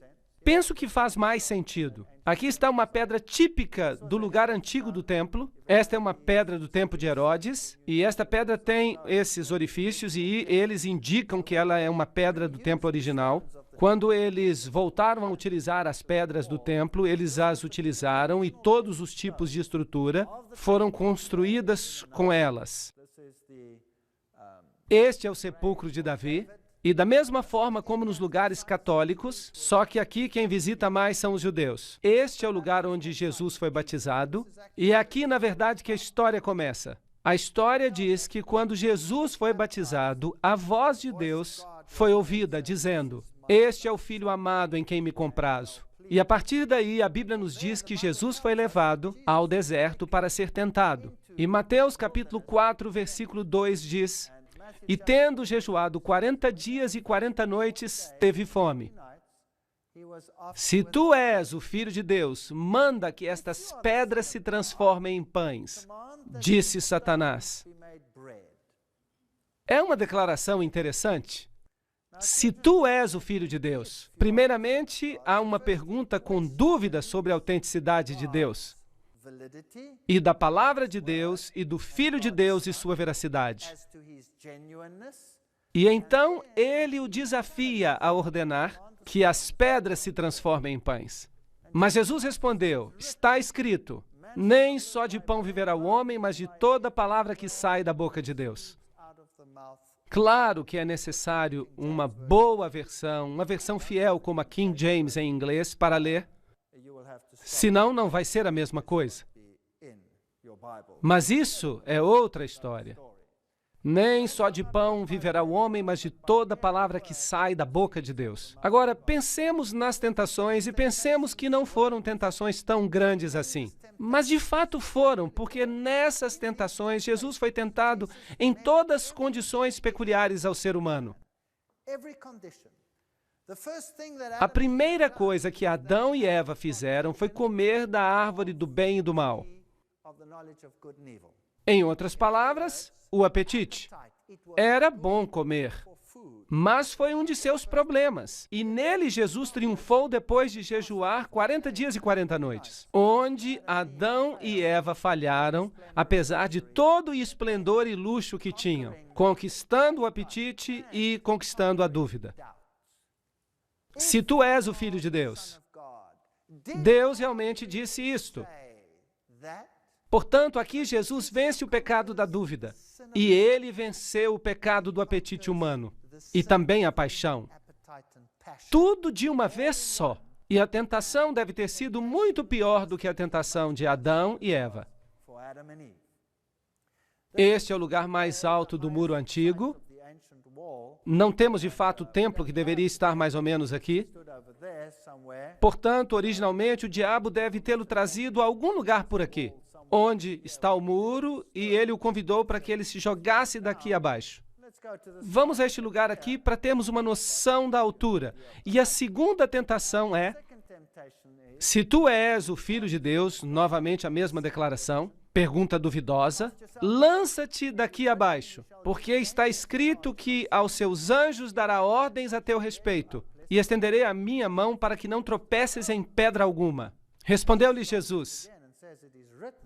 Penso que faz mais sentido. Aqui está uma pedra típica do lugar antigo do templo. Esta é uma pedra do tempo de Herodes, e esta pedra tem esses orifícios, e eles indicam que ela é uma pedra do templo original. Quando eles voltaram a utilizar as pedras do templo, eles as utilizaram, e todos os tipos de estrutura foram construídas com elas. Este é o sepulcro de Davi. E da mesma forma como nos lugares católicos, só que aqui quem visita mais são os judeus. Este é o lugar onde Jesus foi batizado, e é aqui, na verdade, que a história começa. A história diz que quando Jesus foi batizado, a voz de Deus foi ouvida, dizendo: "Este é o Filho amado em quem me comprazo." E a partir daí, a Bíblia nos diz que Jesus foi levado ao deserto para ser tentado. E Mateus capítulo 4, versículo 2 diz: "E tendo jejuado 40 dias e 40 noites, teve fome. Se tu és o Filho de Deus, manda que estas pedras se transformem em pães", disse Satanás. É uma declaração interessante. Se tu és o Filho de Deus, primeiramente há uma pergunta com dúvida sobre a autenticidade de Deus, e da palavra de Deus, e do Filho de Deus e sua veracidade. E então ele o desafia a ordenar que as pedras se transformem em pães. Mas Jesus respondeu: "Está escrito, nem só de pão viverá o homem, mas de toda palavra que sai da boca de Deus." Claro que é necessário uma boa versão, uma versão fiel como a King James em inglês para ler, senão não vai ser a mesma coisa. Mas isso é outra história. Nem só de pão viverá o homem, mas de toda palavra que sai da boca de Deus. Agora, pensemos nas tentações e pensemos que não foram tentações tão grandes assim. Mas de fato foram, porque nessas tentações Jesus foi tentado em todas as condições peculiares ao ser humano. A primeira coisa que Adão e Eva fizeram foi comer da árvore do bem e do mal. Em outras palavras, o apetite. Era bom comer, mas foi um de seus problemas. E nele Jesus triunfou depois de jejuar 40 dias e 40 noites, onde Adão e Eva falharam, apesar de todo o esplendor e luxo que tinham, conquistando o apetite e conquistando a dúvida. Se tu és o Filho de Deus, Deus realmente disse isto. Portanto, aqui Jesus vence o pecado da dúvida, e ele venceu o pecado do apetite humano, e também a paixão. Tudo de uma vez só. E a tentação deve ter sido muito pior do que a tentação de Adão e Eva. Este é o lugar mais alto do muro antigo. Não temos, de fato, o templo, que deveria estar mais ou menos aqui. Portanto, originalmente, o diabo deve tê-lo trazido a algum lugar por aqui, onde está o muro, e ele o convidou para que ele se jogasse daqui abaixo. Vamos a este lugar aqui para termos uma noção da altura. E a segunda tentação é: se tu és o Filho de Deus, novamente a mesma declaração, pergunta duvidosa, lança-te daqui abaixo, porque está escrito que aos seus anjos dará ordens a teu respeito, e estenderei a minha mão para que não tropeces em pedra alguma. Respondeu-lhe Jesus: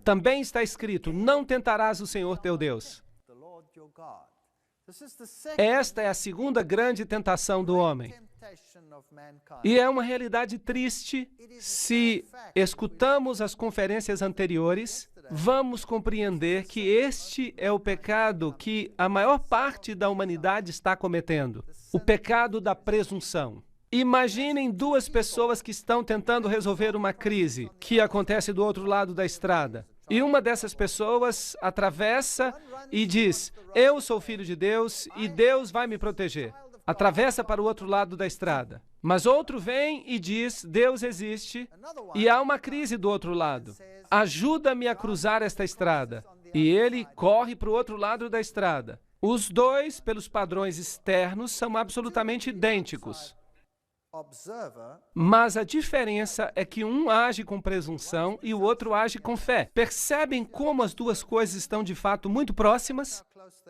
também está escrito, não tentarás o Senhor teu Deus. Esta é a segunda grande tentação do homem. E é uma realidade triste. Se escutamos as conferências anteriores, vamos compreender que este é o pecado que a maior parte da humanidade está cometendo. O pecado da presunção. Imaginem duas pessoas que estão tentando resolver uma crise que acontece do outro lado da estrada. E uma dessas pessoas atravessa e diz: eu sou filho de Deus e Deus vai me proteger. Atravessa para o outro lado da estrada. Mas outro vem e diz: Deus existe e há uma crise do outro lado. Ajuda-me a cruzar esta estrada. E ele corre para o outro lado da estrada. Os dois, pelos padrões externos, são absolutamente idênticos. Mas a diferença é que um age com presunção e o outro age com fé. Percebem como as duas coisas estão de fato muito próximas?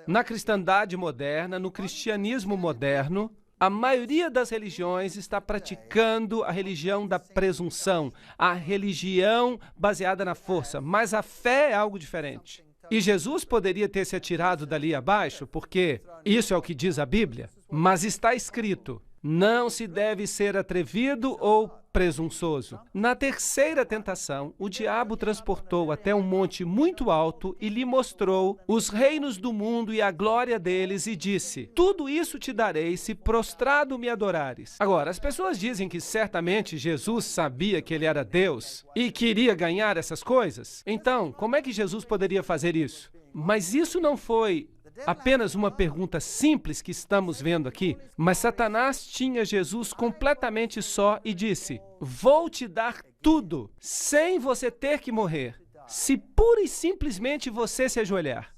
Na cristandade moderna, no cristianismo moderno, A maioria das religiões está praticando a religião da presunção, a religião baseada na força, mas a fé é algo diferente. E Jesus poderia ter se atirado dali abaixo, porque isso é o que diz a Bíblia, mas está escrito: não se deve ser atrevido ou presunçoso. Na terceira tentação, o diabo transportou até um monte muito alto e lhe mostrou os reinos do mundo e a glória deles e disse: tudo isso te darei se prostrado me adorares. Agora, as pessoas dizem que certamente Jesus sabia que ele era Deus e queria ganhar essas coisas. Então, como é que Jesus poderia fazer isso? Mas isso não foi apenas uma pergunta simples que estamos vendo aqui, mas Satanás tinha Jesus completamente só e disse: vou te dar tudo, sem você ter que morrer, se pura e simplesmente você se ajoelhar.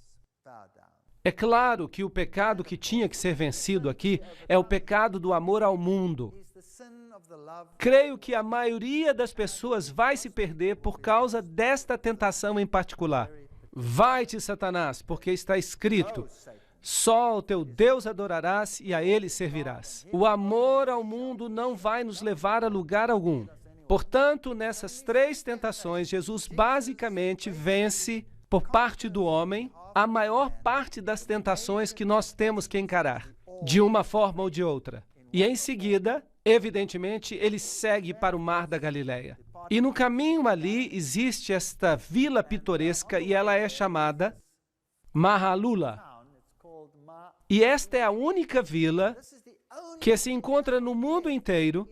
É claro que o pecado que tinha que ser vencido aqui é o pecado do amor ao mundo. Creio que a maioria das pessoas vai se perder por causa desta tentação em particular. Vai-te, Satanás, porque está escrito: só ao teu Deus adorarás e a ele servirás. O amor ao mundo não vai nos levar a lugar algum. Portanto, nessas três tentações, Jesus basicamente vence, por parte do homem, a maior parte das tentações que nós temos que encarar, de uma forma ou de outra. E em seguida, evidentemente, ele segue para o Mar da Galileia. E no caminho ali existe esta vila pitoresca e ela é chamada Mahalula. E esta é a única vila que se encontra no mundo inteiro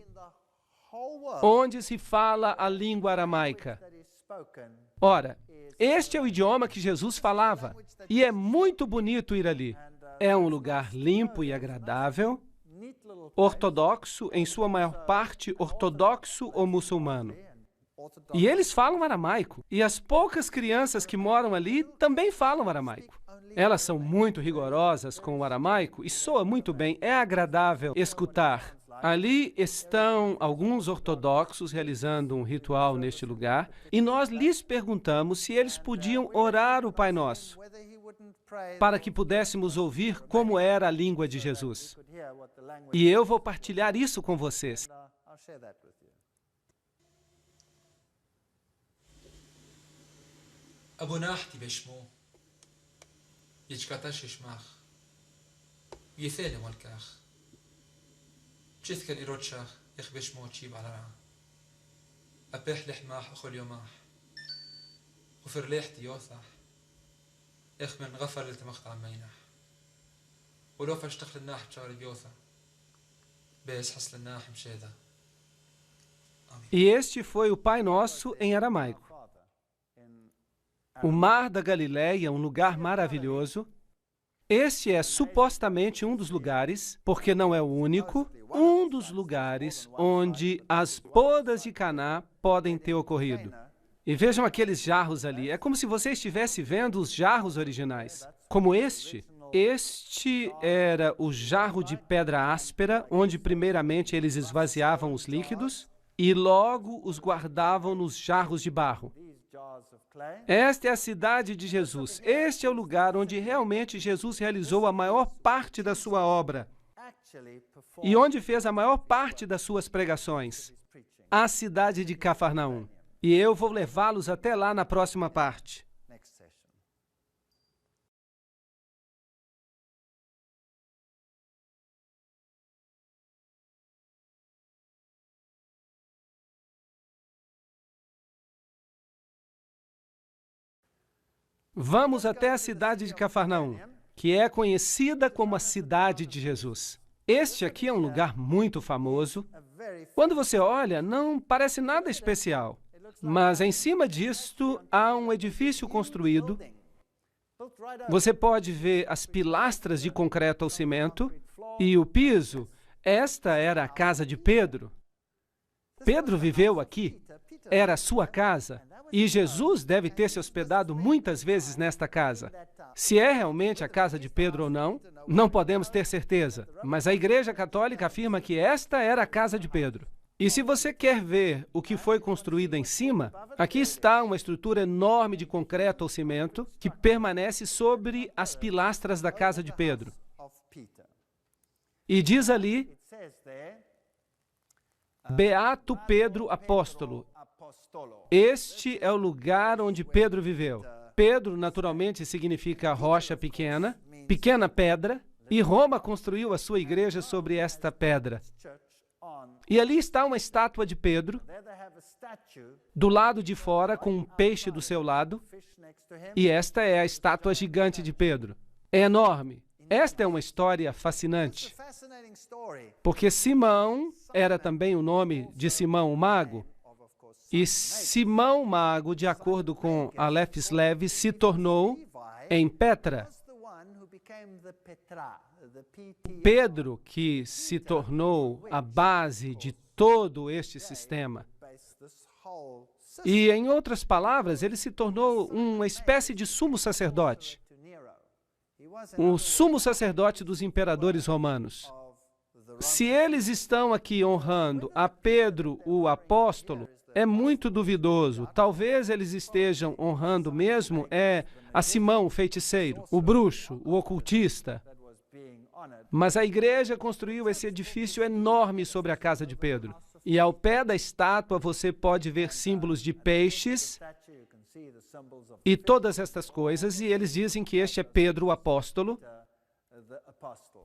onde se fala a língua aramaica. Ora, este é o idioma que Jesus falava e é muito bonito ir ali. É um lugar limpo e agradável, ortodoxo, em sua maior parte ortodoxo ou muçulmano. E eles falam aramaico. E as poucas crianças que moram ali também falam aramaico. Elas são muito rigorosas com o aramaico e soa muito bem, é agradável escutar. Ali estão alguns ortodoxos realizando um ritual neste lugar e nós lhes perguntamos se eles podiam orar o Pai Nosso, para que pudéssemos ouvir como era a língua de Jesus. E eu vou partilhar isso com vocês. أبوناحتي بشمو يجكتاش شماخ يثالي والكاخ جثك الإيروتشاخ يخبش مو تشيب على رعا أبيح لحماح أخو اليوماح وفرليحتي يوثح إخ من غفر للتمخت عم مينح ولو فاشتخل الناح بشاري بيوثا بيس حصل الناح مشيدا. E este foi o Pai Nosso em aramaico. O Mar da Galileia é um lugar maravilhoso. Este é supostamente um dos lugares, porque não é o único, um dos lugares onde as bodas de Caná podem ter ocorrido. E vejam aqueles jarros ali. É como se você estivesse vendo os jarros originais. Como este. Este era o jarro de pedra áspera, onde primeiramente eles esvaziavam os líquidos e logo os guardavam nos jarros de barro. Esta é a cidade de Jesus. Este é o lugar onde realmente Jesus realizou a maior parte da sua obra e onde fez a maior parte das suas pregações. A cidade de Cafarnaum. E eu vou levá-los até lá na próxima parte. Vamos até a cidade de Cafarnaum, que é conhecida como a cidade de Jesus. Este aqui é um lugar muito famoso. Quando você olha, não parece nada especial, mas em cima disto há um edifício construído. Você pode ver as pilastras de concreto ao cimento e o piso. Esta era a casa de Pedro. Pedro viveu aqui. Era a sua casa. E Jesus deve ter se hospedado muitas vezes nesta casa. Se é realmente a casa de Pedro ou não, não podemos ter certeza, mas a Igreja Católica afirma que esta era a casa de Pedro. E se você quer ver o que foi construído em cima, aqui está uma estrutura enorme de concreto ou cimento que permanece sobre as pilastras da casa de Pedro. E diz ali Beato Pedro Apóstolo. Este é o lugar onde Pedro viveu. Pedro, naturalmente, significa rocha pequena, pequena pedra, e Roma construiu a sua igreja sobre esta pedra. E ali está uma estátua de Pedro, do lado de fora, com um peixe do seu lado, e esta é a estátua gigante de Pedro. É enorme. Esta é uma história fascinante, porque Simão era também o nome de Simão o Mago, e Simão o Mago, de acordo com Aleph Levi, se tornou em Petra. Pedro, que se tornou a base de todo este sistema. E, em outras palavras, ele se tornou uma espécie de sumo sacerdote. O sumo sacerdote dos imperadores romanos. Se eles estão aqui honrando a Pedro, o apóstolo, é muito duvidoso. Talvez eles estejam honrando mesmo a Simão, o feiticeiro, o bruxo, o ocultista. Mas a igreja construiu esse edifício enorme sobre a casa de Pedro. E ao pé da estátua você pode ver símbolos de peixes e todas estas coisas, e eles dizem que este é Pedro, o apóstolo.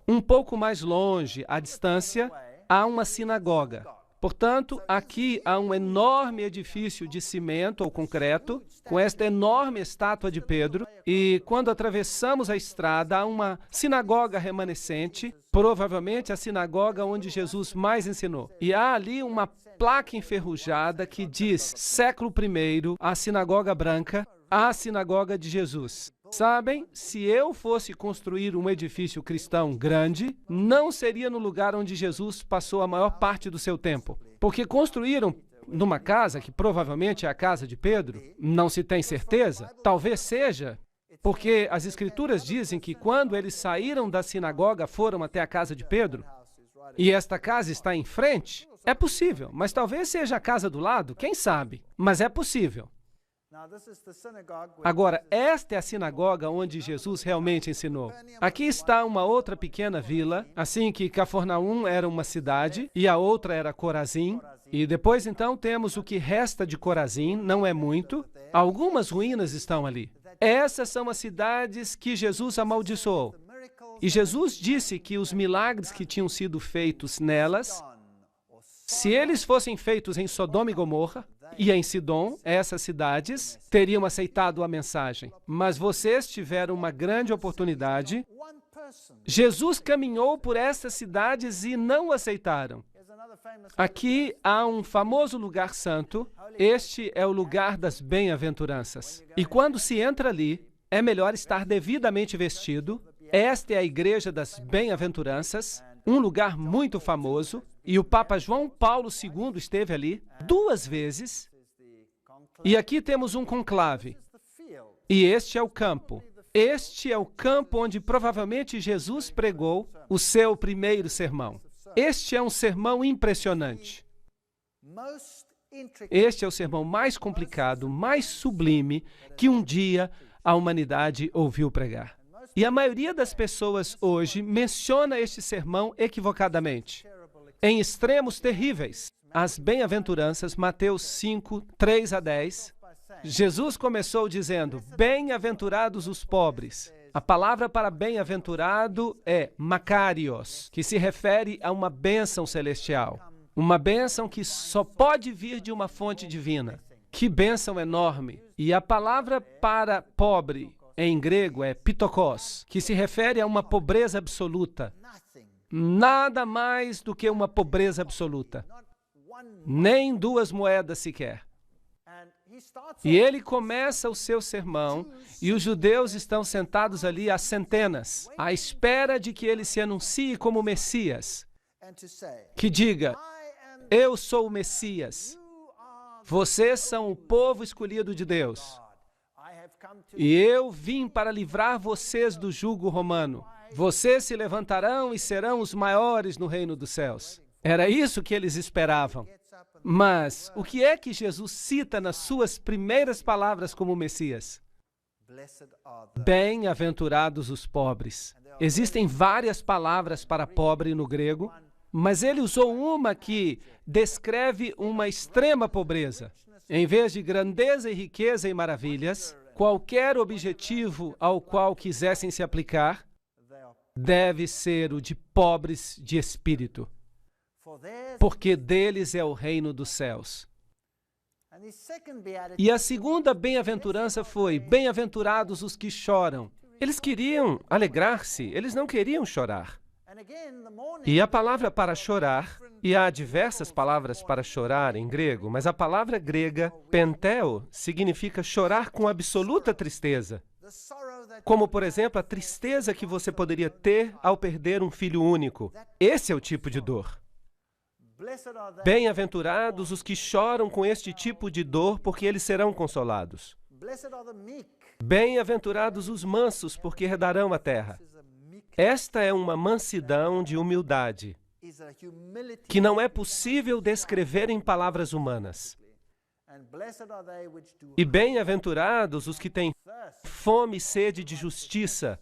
Um pouco mais longe, à distância, há uma sinagoga. Portanto, aqui há um enorme edifício de cimento ou concreto, com esta enorme estátua de Pedro, e quando atravessamos a estrada, há uma sinagoga remanescente, provavelmente a sinagoga onde Jesus mais ensinou. E há ali uma placa enferrujada que diz, século I, a sinagoga branca, a sinagoga de Jesus. Sabem, se eu fosse construir um edifício cristão grande, não seria no lugar onde Jesus passou a maior parte do seu tempo. Porque construíram numa casa, que provavelmente é a casa de Pedro, não se tem certeza, talvez seja, porque as Escrituras dizem que quando eles saíram da sinagoga, foram até a casa de Pedro, e esta casa está em frente, é possível, mas talvez seja a casa do lado, quem sabe, mas é possível. Agora, esta é a sinagoga onde Jesus realmente ensinou. Aqui está uma outra pequena vila, assim que Cafarnaum era uma cidade e a outra era Corazim. E depois, então, temos o que resta de Corazim, não é muito. Algumas ruínas estão ali. Essas são as cidades que Jesus amaldiçoou. E Jesus disse que os milagres que tinham sido feitos nelas, se eles fossem feitos em Sodoma e Gomorra, e em Sidom, essas cidades teriam aceitado a mensagem. Mas vocês tiveram uma grande oportunidade. Jesus caminhou por essas cidades e não aceitaram. Aqui há um famoso lugar santo. Este é o lugar das bem-aventuranças. E quando se entra ali, é melhor estar devidamente vestido. Esta é a igreja das bem-aventuranças, um lugar muito famoso. E o Papa João Paulo II esteve ali 2 vezes. E aqui temos um conclave. E este é o campo. Este é o campo onde provavelmente Jesus pregou o seu primeiro sermão. Este é um sermão impressionante. Este é o sermão mais complicado, mais sublime que um dia a humanidade ouviu pregar. E a maioria das pessoas hoje menciona este sermão equivocadamente, em extremos terríveis. As bem-aventuranças, Mateus 5, 3 a 10. Jesus começou dizendo, bem-aventurados os pobres. A palavra para bem-aventurado é makarios, que se refere a uma bênção celestial. Uma bênção que só pode vir de uma fonte divina. Que bênção enorme! E a palavra para pobre, em grego, é pitokos, que se refere a uma pobreza absoluta. Nada mais do que uma pobreza absoluta. Nem 2 moedas sequer. E ele começa o seu sermão, e os judeus estão sentados ali há centenas, à espera de que ele se anuncie como Messias, que diga, eu sou o Messias, vocês são o povo escolhido de Deus, e eu vim para livrar vocês do jugo romano. Vocês se levantarão e serão os maiores no reino dos céus. Era isso que eles esperavam. Mas o que é que Jesus cita nas suas primeiras palavras como Messias? Bem-aventurados os pobres. Existem várias palavras para pobre no grego. Mas ele usou uma que descreve uma extrema pobreza. Em vez de grandeza e riqueza e maravilhas, qualquer objetivo ao qual quisessem se aplicar deve ser o de pobres de espírito, porque deles é o reino dos céus. E a segunda bem-aventurança foi: bem-aventurados os que choram. Eles queriam alegrar-se, eles não queriam chorar. E a palavra para chorar, e há diversas palavras para chorar em grego, mas a palavra grega, penteo, significa chorar com absoluta tristeza. Como, por exemplo, a tristeza que você poderia ter ao perder um filho único. Esse é o tipo de dor. Bem-aventurados os que choram com este tipo de dor, porque eles serão consolados. Bem-aventurados os mansos, porque herdarão a terra. Esta é uma mansidão de humildade, que não é possível descrever em palavras humanas. E bem-aventurados os que têm fome e sede de justiça,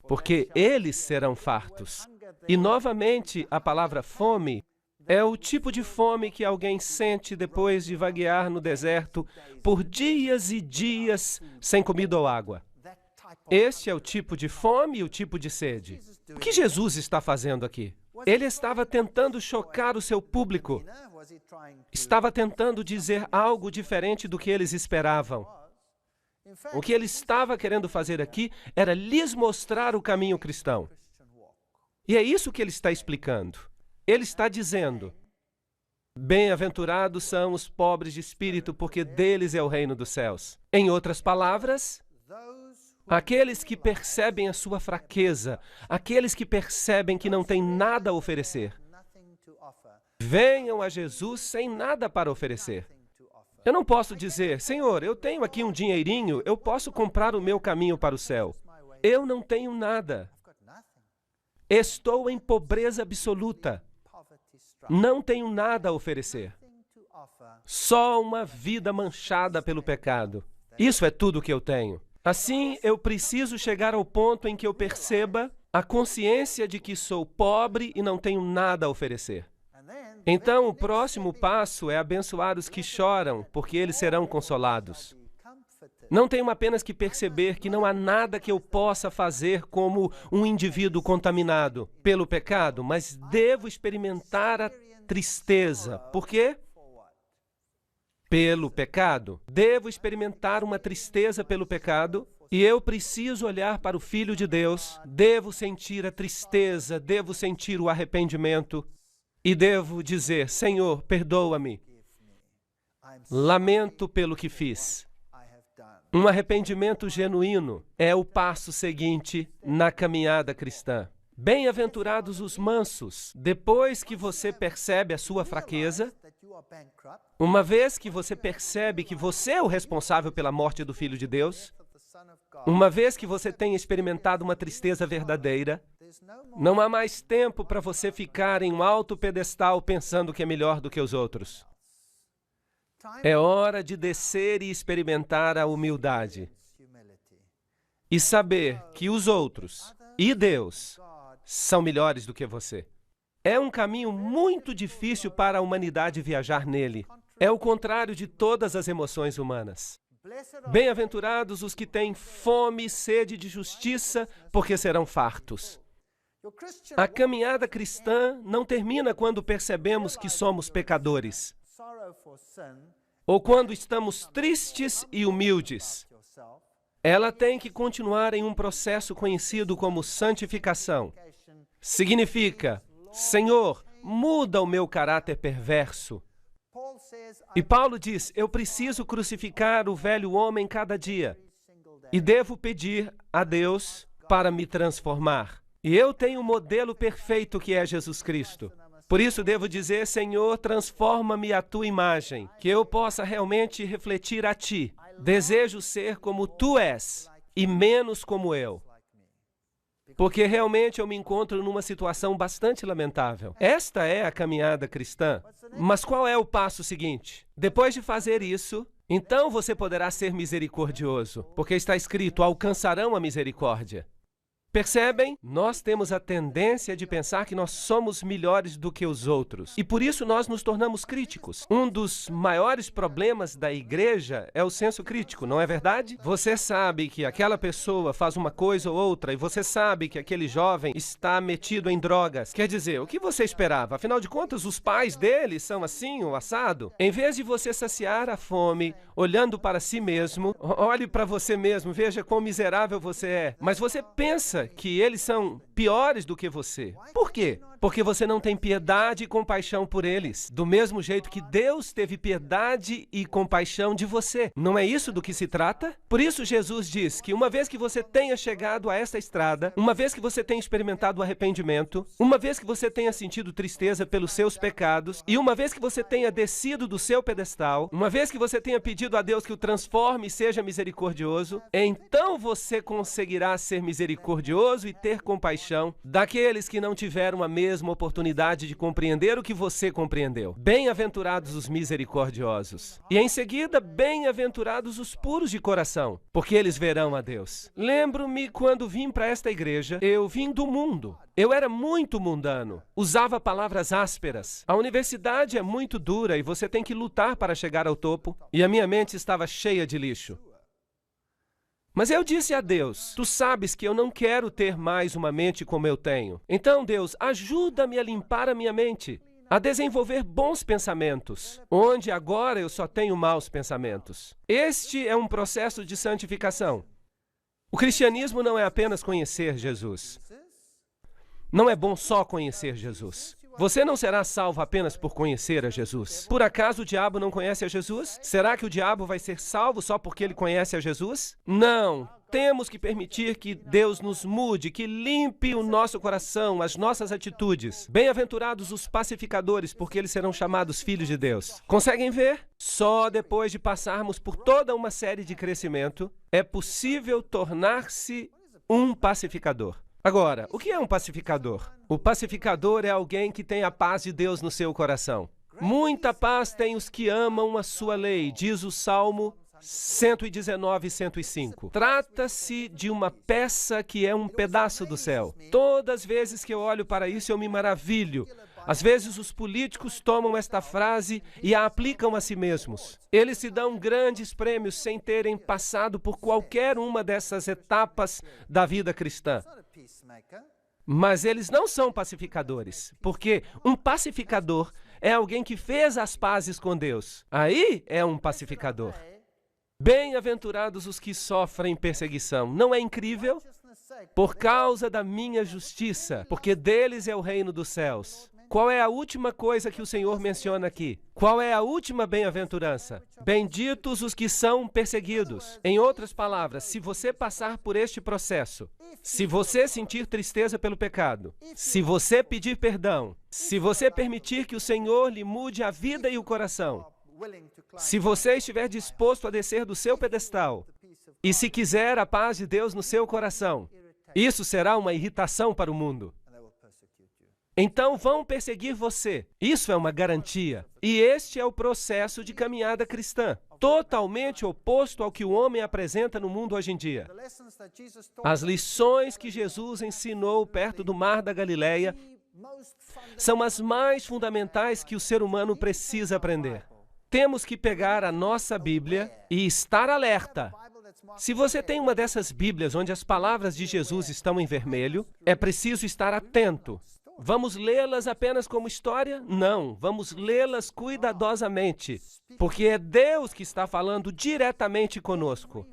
porque eles serão fartos. E, novamente, a palavra fome é o tipo de fome que alguém sente depois de vaguear no deserto por dias e dias sem comida ou água. Este é o tipo de fome e o tipo de sede. O que Jesus está fazendo aqui? Ele estava tentando chocar o seu público. Estava tentando dizer algo diferente do que eles esperavam. O que ele estava querendo fazer aqui era lhes mostrar o caminho cristão. E é isso que ele está explicando. Ele está dizendo: bem-aventurados são os pobres de espírito, porque deles é o reino dos céus. Em outras palavras, aqueles que percebem a sua fraqueza, aqueles que percebem que não têm nada a oferecer, venham a Jesus sem nada para oferecer. Eu não posso dizer: Senhor, eu tenho aqui um dinheirinho, eu posso comprar o meu caminho para o céu. Eu não tenho nada. Estou em pobreza absoluta. Não tenho nada a oferecer. Só uma vida manchada pelo pecado. Isso é tudo que eu tenho. Assim, eu preciso chegar ao ponto em que eu perceba a consciência de que sou pobre e não tenho nada a oferecer. Então, o próximo passo é abençoar os que choram, porque eles serão consolados. Não tenho apenas que perceber que não há nada que eu possa fazer como um indivíduo contaminado pelo pecado, mas devo experimentar a tristeza. Por quê? Pelo pecado. Devo experimentar uma tristeza pelo pecado e eu preciso olhar para o Filho de Deus, devo sentir a tristeza, devo sentir o arrependimento e devo dizer: Senhor, perdoa-me. Lamento pelo que fiz. Um arrependimento genuíno é o passo seguinte na caminhada cristã. Bem-aventurados os mansos. Depois que você percebe a sua fraqueza, uma vez que você percebe que você é o responsável pela morte do Filho de Deus, uma vez que você tem experimentado uma tristeza verdadeira, não há mais tempo para você ficar em um alto pedestal pensando que é melhor do que os outros. É hora de descer e experimentar a humildade e saber que os outros e Deus são melhores do que você. É um caminho muito difícil para a humanidade viajar nele. É o contrário de todas as emoções humanas. Bem-aventurados os que têm fome e sede de justiça, porque serão fartos. A caminhada cristã não termina quando percebemos que somos pecadores, ou quando estamos tristes e humildes. Ela tem que continuar em um processo conhecido como santificação. Significa: Senhor, muda o meu caráter perverso. E Paulo diz: eu preciso crucificar o velho homem cada dia e devo pedir a Deus para me transformar. E eu tenho o modelo perfeito que é Jesus Cristo. Por isso devo dizer: Senhor, transforma-me à tua imagem, que eu possa realmente refletir a ti. Desejo ser como tu és e menos como eu. Porque realmente eu me encontro numa situação bastante lamentável. Esta é a caminhada cristã. Mas qual é o passo seguinte? Depois de fazer isso, então você poderá ser misericordioso, porque está escrito: alcançarão a misericórdia. Percebem? Nós temos a tendência de pensar que nós somos melhores do que os outros. E por isso nós nos tornamos críticos. Um dos maiores problemas da igreja é o senso crítico, não é verdade? Você sabe que aquela pessoa faz uma coisa ou outra e você sabe que aquele jovem está metido em drogas. Quer dizer, o que você esperava? Afinal de contas, os pais dele são assim ou assado? Em vez de você saciar a fome, olhando para si mesmo, olhe para você mesmo, veja quão miserável você é. Mas você pensa que eles são piores do que você. Por quê? Porque você não tem piedade e compaixão por eles, do mesmo jeito que Deus teve piedade e compaixão de você. Não é isso do que se trata? Por isso Jesus diz que uma vez que você tenha chegado a esta estrada, uma vez que você tenha experimentado o arrependimento, uma vez que você tenha sentido tristeza pelos seus pecados, e uma vez que você tenha descido do seu pedestal, uma vez que você tenha pedido a Deus que o transforme e seja misericordioso, então você conseguirá ser misericordioso e ter compaixão daqueles que não tiveram a mesma oportunidade de compreender o que você compreendeu. Bem-aventurados os misericordiosos. E em seguida, bem-aventurados os puros de coração, porque eles verão a Deus. Lembro-me quando vim para esta igreja, eu vim do mundo. Eu era muito mundano, usava palavras ásperas. A universidade é muito dura e você tem que lutar para chegar ao topo, e a minha mente estava cheia de lixo. Mas eu disse a Deus, tu sabes que eu não quero ter mais uma mente como eu tenho. Então, Deus, ajuda-me a limpar a minha mente, a desenvolver bons pensamentos, onde agora eu só tenho maus pensamentos. Este é um processo de santificação. O cristianismo não é apenas conhecer Jesus. Não é bom só conhecer Jesus. Você não será salvo apenas por conhecer a Jesus. Por acaso o diabo não conhece a Jesus? Será que o diabo vai ser salvo só porque ele conhece a Jesus? Não. Temos que permitir que Deus nos mude, que limpe o nosso coração, as nossas atitudes. Bem-aventurados os pacificadores, porque eles serão chamados filhos de Deus. Conseguem ver? Só depois de passarmos por toda uma série de crescimento, é possível tornar-se um pacificador. Agora, o que é um pacificador? O pacificador é alguém que tem a paz de Deus no seu coração. Muita paz tem os que amam a sua lei, diz o Salmo 119 e 105. Trata-se de uma peça que é um pedaço do céu. Todas as vezes que eu olho para isso, eu me maravilho. Às vezes os políticos tomam esta frase e a aplicam a si mesmos. Eles se dão grandes prêmios sem terem passado por qualquer uma dessas etapas da vida cristã. Mas eles não são pacificadores, porque um pacificador é alguém que fez as pazes com Deus. Aí é um pacificador. Bem-aventurados os que sofrem perseguição. Não é incrível? Por causa da minha justiça, porque deles é o reino dos céus. Qual é a última coisa que o Senhor menciona aqui? Qual é a última bem-aventurança? Benditos os que são perseguidos. Em outras palavras, se você passar por este processo, se você sentir tristeza pelo pecado, se você pedir perdão, se você permitir que o Senhor lhe mude a vida e o coração, se você estiver disposto a descer do seu pedestal e se quiser a paz de Deus no seu coração, isso será uma irritação para o mundo. Então vão perseguir você. Isso é uma garantia. E este é o processo de caminhada cristã, totalmente oposto ao que o homem apresenta no mundo hoje em dia. As lições que Jesus ensinou perto do Mar da Galileia são as mais fundamentais que o ser humano precisa aprender. Temos que pegar a nossa Bíblia e estar alerta. Se você tem uma dessas Bíblias onde as palavras de Jesus estão em vermelho, é preciso estar atento. Vamos lê-las apenas como história? Não, vamos lê-las cuidadosamente, porque é Deus que está falando diretamente conosco.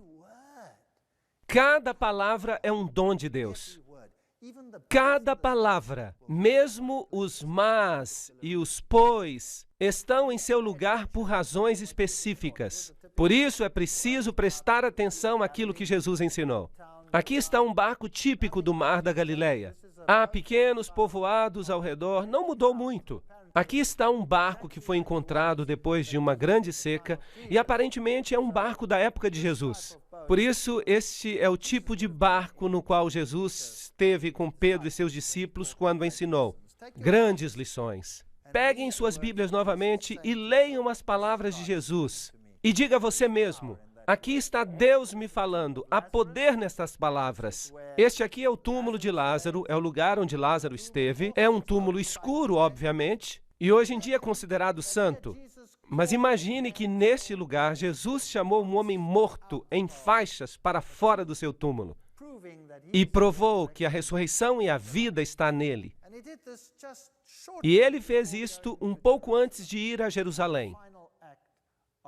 Cada palavra é um dom de Deus. Cada palavra, mesmo os mas e os pois, estão em seu lugar por razões específicas. Por isso é preciso prestar atenção àquilo que Jesus ensinou. Aqui está um barco típico do Mar da Galileia. Há pequenos povoados ao redor, não mudou muito. Aqui está um barco que foi encontrado depois de uma grande seca e aparentemente é um barco da época de Jesus. Por isso, este é o tipo de barco no qual Jesus esteve com Pedro e seus discípulos quando ensinou. Grandes lições. Peguem suas Bíblias novamente e leiam as palavras de Jesus. E diga a você mesmo, Aqui está Deus me falando. Há poder nestas palavras. Este aqui é o túmulo de Lázaro, é o lugar onde Lázaro esteve. É um túmulo escuro, obviamente, e hoje em dia é considerado santo. Mas imagine que neste lugar Jesus chamou um homem morto em faixas para fora do seu túmulo e provou que a ressurreição e a vida está nele. E ele fez isto um pouco antes de ir a Jerusalém,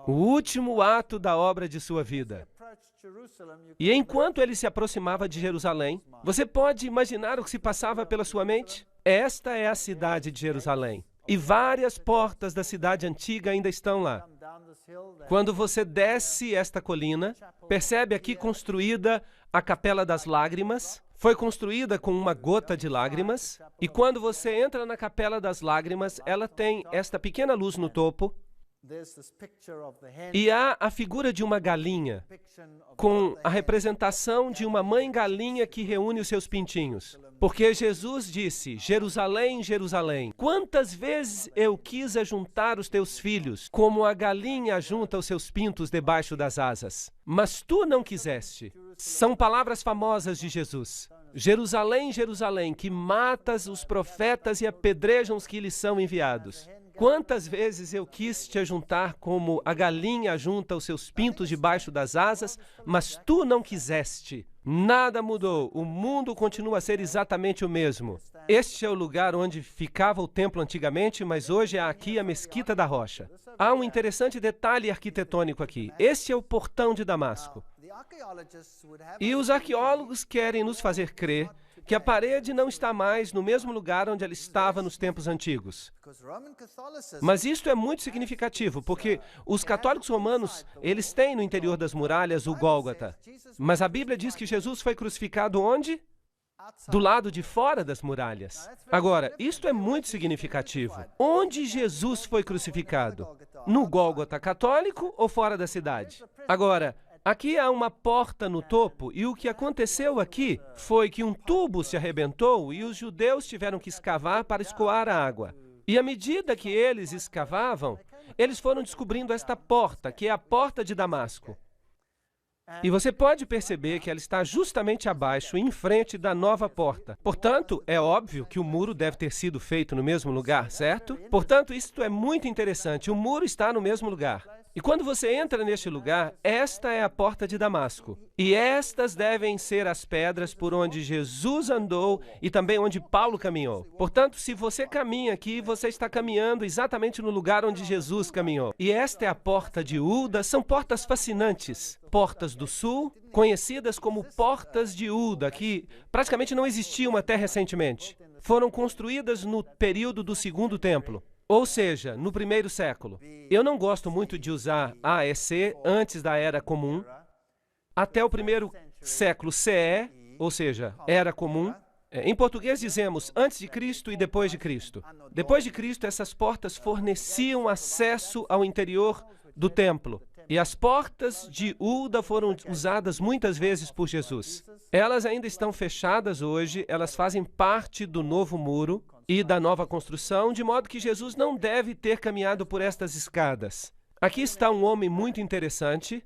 o último ato da obra de sua vida. E enquanto ele se aproximava de Jerusalém, você pode imaginar o que se passava pela sua mente? Esta é a cidade de Jerusalém. E várias portas da cidade antiga ainda estão lá. Quando você desce esta colina, percebe aqui construída a Capela das Lágrimas. Foi construída com uma gota de lágrimas. E quando você entra na Capela das Lágrimas, ela tem esta pequena luz no topo. E há a figura de uma galinha, com a representação de uma mãe galinha que reúne os seus pintinhos. Porque Jesus disse, Jerusalém, Jerusalém, quantas vezes eu quis ajuntar os teus filhos, como a galinha ajunta os seus pintos debaixo das asas. Mas tu não quiseste. São palavras famosas de Jesus. Jerusalém, Jerusalém, que matas os profetas e apedrejam os que lhes são enviados. Quantas vezes eu quis te ajuntar como a galinha ajunta os seus pintos debaixo das asas, mas tu não quiseste. Nada mudou, o mundo continua a ser exatamente o mesmo. Este é o lugar onde ficava o templo antigamente, mas hoje é aqui a Mesquita da Rocha. Há um interessante detalhe arquitetônico aqui. Este é o portão de Damasco. E os arqueólogos querem nos fazer crer que a parede não está mais no mesmo lugar onde ela estava nos tempos antigos. Mas isto é muito significativo, porque os católicos romanos, eles têm no interior das muralhas o Gólgota. Mas a Bíblia diz que Jesus foi crucificado onde? Do lado de fora das muralhas. Agora, isto é muito significativo. Onde Jesus foi crucificado? No Gólgota católico ou fora da cidade? Agora, aqui há uma porta no topo e o que aconteceu aqui foi que um tubo se arrebentou e os judeus tiveram que escavar para escoar a água. E à medida que eles escavavam, eles foram descobrindo esta porta, que é a porta de Damasco. E você pode perceber que ela está justamente abaixo, em frente da nova porta. Portanto, é óbvio que o muro deve ter sido feito no mesmo lugar, certo? Portanto, isto é muito interessante. O muro está no mesmo lugar. E quando você entra neste lugar, esta é a porta de Damasco. E estas devem ser as pedras por onde Jesus andou e também onde Paulo caminhou. Portanto, se você caminha aqui, você está caminhando exatamente no lugar onde Jesus caminhou. E esta é a porta de Uda. São portas fascinantes. Portas do Sul, conhecidas como Portas de Uda, que praticamente não existiam até recentemente. Foram construídas no período do Segundo Templo. Ou seja, no primeiro século. Eu não gosto muito de usar AEC antes da Era Comum. Até o primeiro século CE, ou seja, Era Comum. Em português dizemos antes de Cristo e depois de Cristo. Depois de Cristo, essas portas forneciam acesso ao interior do templo. E as portas de Uda foram usadas muitas vezes por Jesus. Elas ainda estão fechadas hoje, elas fazem parte do novo muro e da nova construção, de modo que Jesus não deve ter caminhado por estas escadas. Aqui está um homem muito interessante,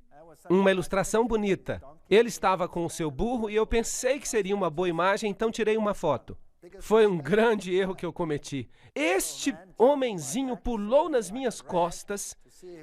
uma ilustração bonita. Ele estava com o seu burro e eu pensei que seria uma boa imagem, então tirei uma foto. Foi um grande erro que eu cometi. Este homenzinho pulou nas minhas costas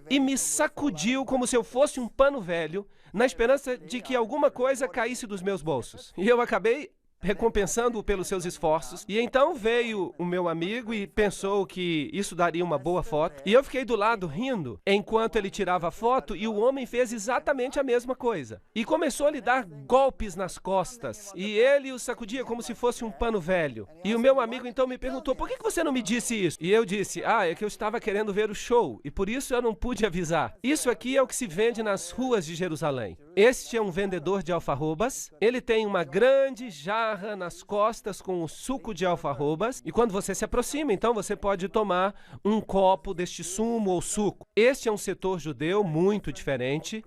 e me sacudiu como se eu fosse um pano velho, na esperança de que alguma coisa caísse dos meus bolsos. E eu acabei recompensando-o pelos seus esforços. E então veio o meu amigo e pensou que isso daria uma boa foto. E eu fiquei do lado rindo, enquanto ele tirava a foto, e o homem fez exatamente a mesma coisa. E começou a lhe dar golpes nas costas. E ele o sacudia como se fosse um pano velho. E o meu amigo então me perguntou, por que você não me disse isso? E eu disse, é que eu estava querendo ver o show, e por isso eu não pude avisar. Isso aqui é o que se vende nas ruas de Jerusalém. Este é um vendedor de alfarrobas. Ele tem uma grande jarra nas costas com o suco de alfarrobas. E quando você se aproxima, então você pode tomar um copo deste sumo ou suco. Este é um setor judeu muito diferente.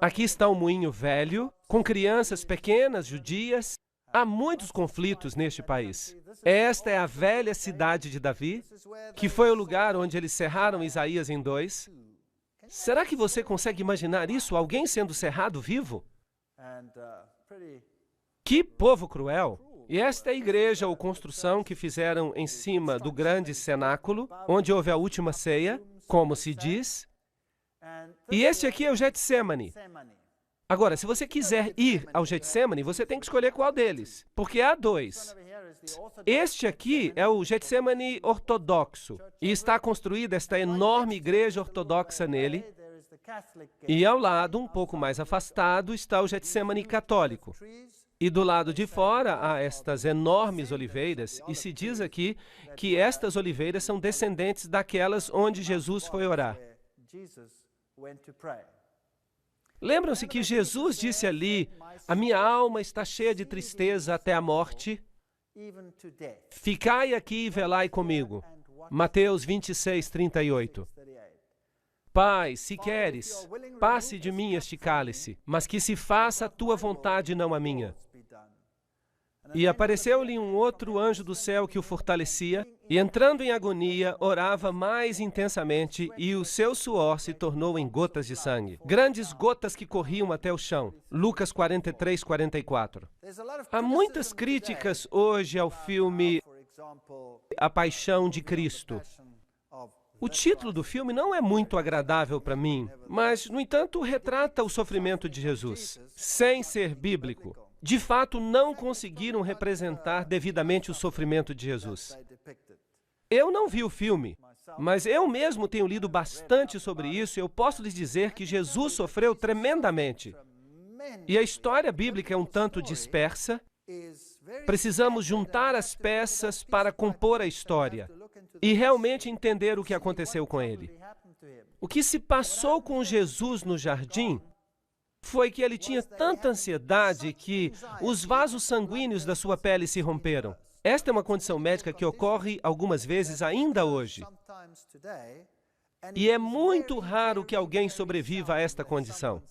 Aqui está um moinho velho, com crianças pequenas, judias. Há muitos conflitos neste país. Esta é a velha cidade de Davi, que foi o lugar onde eles cerraram Isaías em 2. Será que você consegue imaginar isso? Alguém sendo cerrado vivo? Que povo cruel! E esta é a igreja ou construção que fizeram em cima do grande cenáculo, onde houve a última ceia, como se diz. E este aqui é o Getsemane. Agora, se você quiser ir ao Getsemane, você tem que escolher qual deles, porque há dois. Este aqui é o Getsemane ortodoxo, e está construída esta enorme igreja ortodoxa nele, e ao lado, um pouco mais afastado, está o Getsemane católico. E do lado de fora há estas enormes oliveiras, e se diz aqui que estas oliveiras são descendentes daquelas onde Jesus foi orar. Lembram-se que Jesus disse ali, a minha alma está cheia de tristeza até a morte, ficai aqui e velai comigo. Mateus 26, 38. Pai, se queres, passe de mim este cálice, mas que se faça a tua vontade, não a minha. E apareceu-lhe um outro anjo do céu que o fortalecia, e entrando em agonia, orava mais intensamente, e o seu suor se tornou em gotas de sangue. Grandes gotas que corriam até o chão. Lucas 43, 44. Há muitas críticas hoje ao filme A Paixão de Cristo. O título do filme não é muito agradável para mim, mas, no entanto, retrata o sofrimento de Jesus, sem ser bíblico. De fato, não conseguiram representar devidamente o sofrimento de Jesus. Eu não vi o filme, mas eu mesmo tenho lido bastante sobre isso e eu posso lhes dizer que Jesus sofreu tremendamente. E a história bíblica é um tanto dispersa. Precisamos juntar as peças para compor a história e realmente entender o que aconteceu com ele. O que se passou com Jesus no jardim foi que ele tinha tanta ansiedade que os vasos sanguíneos da sua pele se romperam. Esta é uma condição médica que ocorre algumas vezes ainda hoje. E é muito raro que alguém sobreviva a esta condição.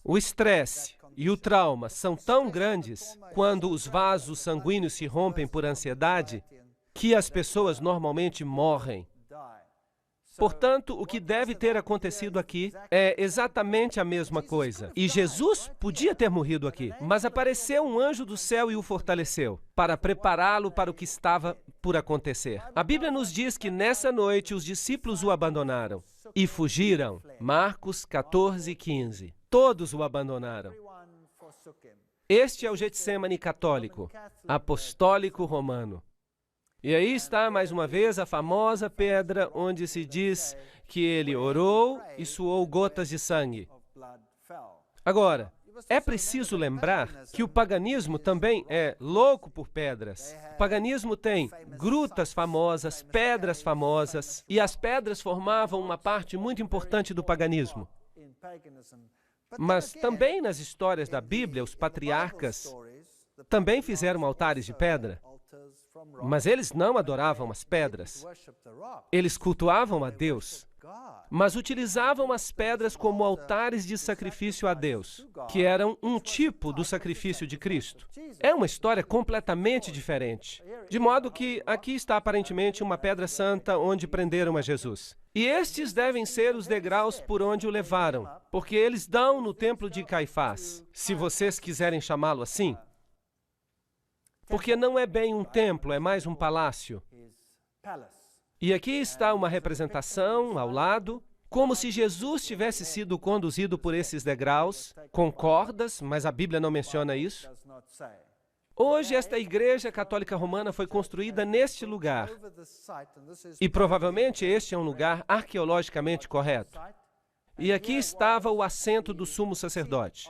O estresse e o trauma são tão grandes quando os vasos sanguíneos se rompem por ansiedade que as pessoas normalmente morrem. Portanto, o que deve ter acontecido aqui é exatamente a mesma coisa. E Jesus podia ter morrido aqui, mas apareceu um anjo do céu e o fortaleceu, para prepará-lo para o que estava por acontecer. A Bíblia nos diz que nessa noite os discípulos o abandonaram e fugiram. Marcos 14, 15. Todos o abandonaram. Este é o Getsemane católico, apostólico romano. E aí está, mais uma vez, a famosa pedra onde se diz que ele orou e suou gotas de sangue. Agora, é preciso lembrar que o paganismo também é louco por pedras. O paganismo tem grutas famosas, pedras famosas, e as pedras formavam uma parte muito importante do paganismo. Mas também nas histórias da Bíblia, os patriarcas também fizeram altares de pedra. Mas eles não adoravam as pedras. Eles cultuavam a Deus, mas utilizavam as pedras como altares de sacrifício a Deus, que eram um tipo do sacrifício de Cristo. É uma história completamente diferente. De modo que aqui está aparentemente uma pedra santa onde prenderam a Jesus. E estes devem ser os degraus por onde o levaram, porque eles dão no templo de Caifás, se vocês quiserem chamá-lo assim. Porque não é bem um templo, é mais um palácio. E aqui está uma representação ao lado, como se Jesus tivesse sido conduzido por esses degraus, com cordas, mas a Bíblia não menciona isso. Hoje, esta igreja católica romana foi construída neste lugar. E provavelmente este é um lugar arqueologicamente correto. E aqui estava o assento do sumo sacerdote,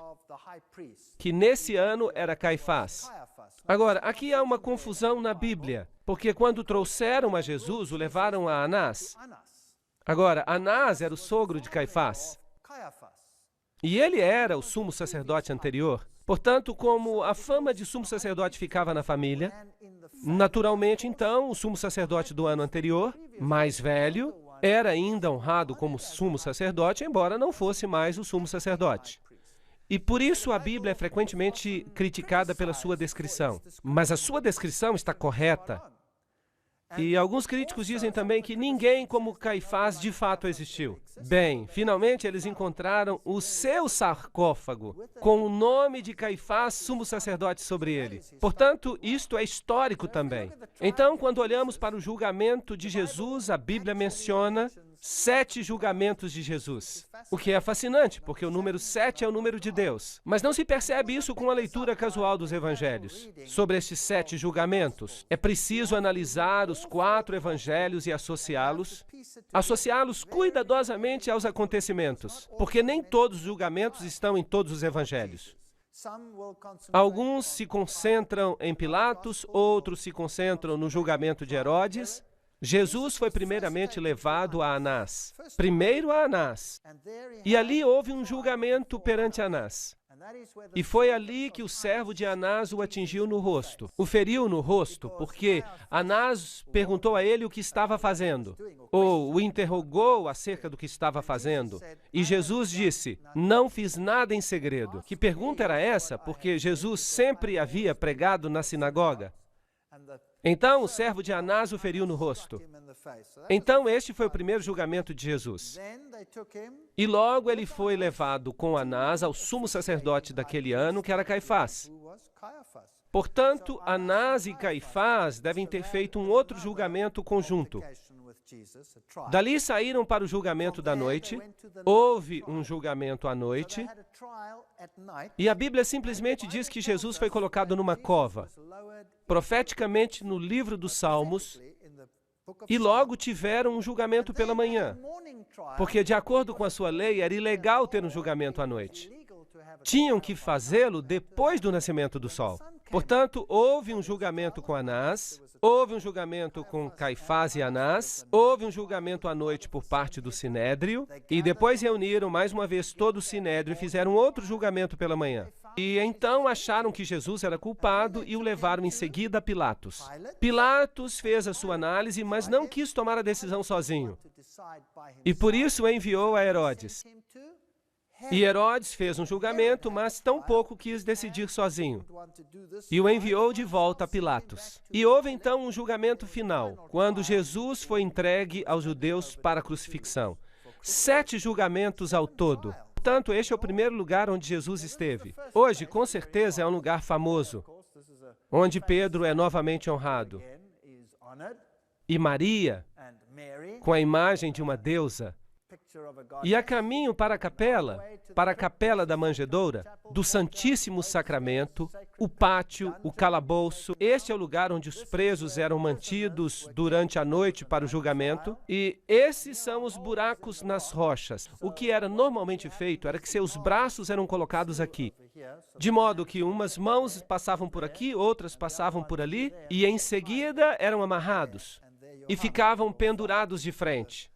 que nesse ano era Caifás. Agora, aqui há uma confusão na Bíblia, porque quando trouxeram a Jesus, o levaram a Anás. Agora, Anás era o sogro de Caifás. E ele era o sumo sacerdote anterior. Portanto, como a fama de sumo sacerdote ficava na família, naturalmente, então, o sumo sacerdote do ano anterior, mais velho, era ainda honrado como sumo sacerdote, embora não fosse mais o sumo sacerdote. E por isso a Bíblia é frequentemente criticada pela sua descrição. Mas a sua descrição está correta. E alguns críticos dizem também que ninguém como Caifás de fato existiu. Bem, finalmente eles encontraram o seu sarcófago, com o nome de Caifás, sumo sacerdote, sobre ele. Portanto, isto é histórico também. Então, quando olhamos para o julgamento de Jesus, a Bíblia menciona 7 julgamentos de Jesus. O que é fascinante, porque o número 7 é o número de Deus. Mas não se percebe isso com a leitura casual dos evangelhos. Sobre estes 7 julgamentos, é preciso analisar os 4 evangelhos e associá-los cuidadosamente aos acontecimentos, porque nem todos os julgamentos estão em todos os evangelhos. Alguns se concentram em Pilatos, outros se concentram no julgamento de Herodes. Jesus foi primeiramente levado a Anás. Primeiro a Anás. E ali houve um julgamento perante Anás. E foi ali que o servo de Anás o atingiu no rosto. O feriu no rosto, porque Anás perguntou a ele o que estava fazendo, ou o interrogou acerca do que estava fazendo. E Jesus disse, não fiz nada em segredo. Que pergunta era essa? Porque Jesus sempre havia pregado na sinagoga. Então, o servo de Anás o feriu no rosto. Então, este foi o primeiro julgamento de Jesus. E logo ele foi levado com Anás ao sumo sacerdote daquele ano, que era Caifás. Portanto, Anás e Caifás devem ter feito um outro julgamento conjunto. Dali saíram para o julgamento da noite. Houve um julgamento à noite. E a Bíblia simplesmente diz que Jesus foi colocado numa cova, profeticamente no livro dos Salmos, e logo tiveram um julgamento pela manhã, porque de acordo com a sua lei era ilegal ter um julgamento à noite. Tinham que fazê-lo depois do nascimento do sol. Portanto, houve um julgamento com Anás, houve um julgamento com Caifás e Anás, houve um julgamento à noite por parte do Sinédrio, e depois reuniram mais uma vez todo o Sinédrio e fizeram outro julgamento pela manhã. E então acharam que Jesus era culpado e o levaram em seguida a Pilatos. Pilatos fez a sua análise, mas não quis tomar a decisão sozinho. E por isso enviou a Herodes. E Herodes fez um julgamento, mas tampouco quis decidir sozinho. E o enviou de volta a Pilatos. E houve então um julgamento final, quando Jesus foi entregue aos judeus para a crucifixão. 7 julgamentos ao todo. Portanto, este é o primeiro lugar onde Jesus esteve. Hoje, com certeza, é um lugar famoso, onde Pedro é novamente honrado. E Maria, com a imagem de uma deusa. E a caminho para a capela da manjedoura, do Santíssimo Sacramento, o pátio, o calabouço. Este é o lugar onde os presos eram mantidos durante a noite para o julgamento. E esses são os buracos nas rochas. O que era normalmente feito era que seus braços eram colocados aqui, de modo que umas mãos passavam por aqui, outras passavam por ali, e em seguida eram amarrados e ficavam pendurados de frente.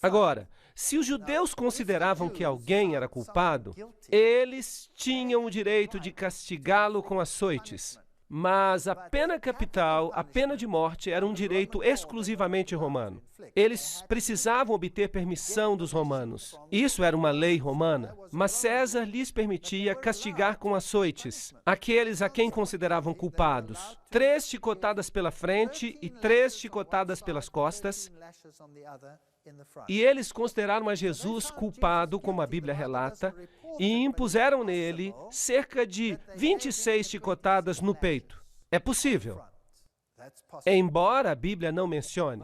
Agora, se os judeus consideravam que alguém era culpado, eles tinham o direito de castigá-lo com açoites. Mas a pena capital, a pena de morte, era um direito exclusivamente romano. Eles precisavam obter permissão dos romanos. Isso era uma lei romana. Mas César lhes permitia castigar com açoites aqueles a quem consideravam culpados. 3 chicotadas pela frente e 3 chicotadas pelas costas. E eles consideraram a Jesus culpado, como a Bíblia relata, e impuseram nele cerca de 26 chicotadas no peito. É possível, embora a Bíblia não mencione.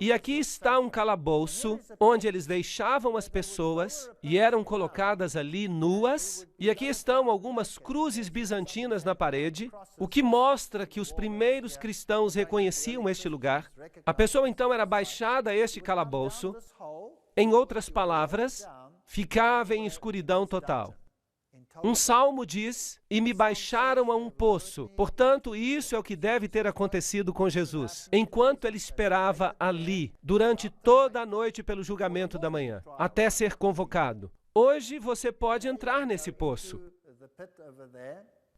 E aqui está um calabouço, onde eles deixavam as pessoas e eram colocadas ali nuas. E aqui estão algumas cruzes bizantinas na parede, o que mostra que os primeiros cristãos reconheciam este lugar. A pessoa então era baixada a este calabouço. Em outras palavras, ficava em escuridão total. Um salmo diz, e me baixaram a um poço. Portanto, isso é o que deve ter acontecido com Jesus, enquanto ele esperava ali, durante toda a noite pelo julgamento da manhã, até ser convocado. Hoje você pode entrar nesse poço.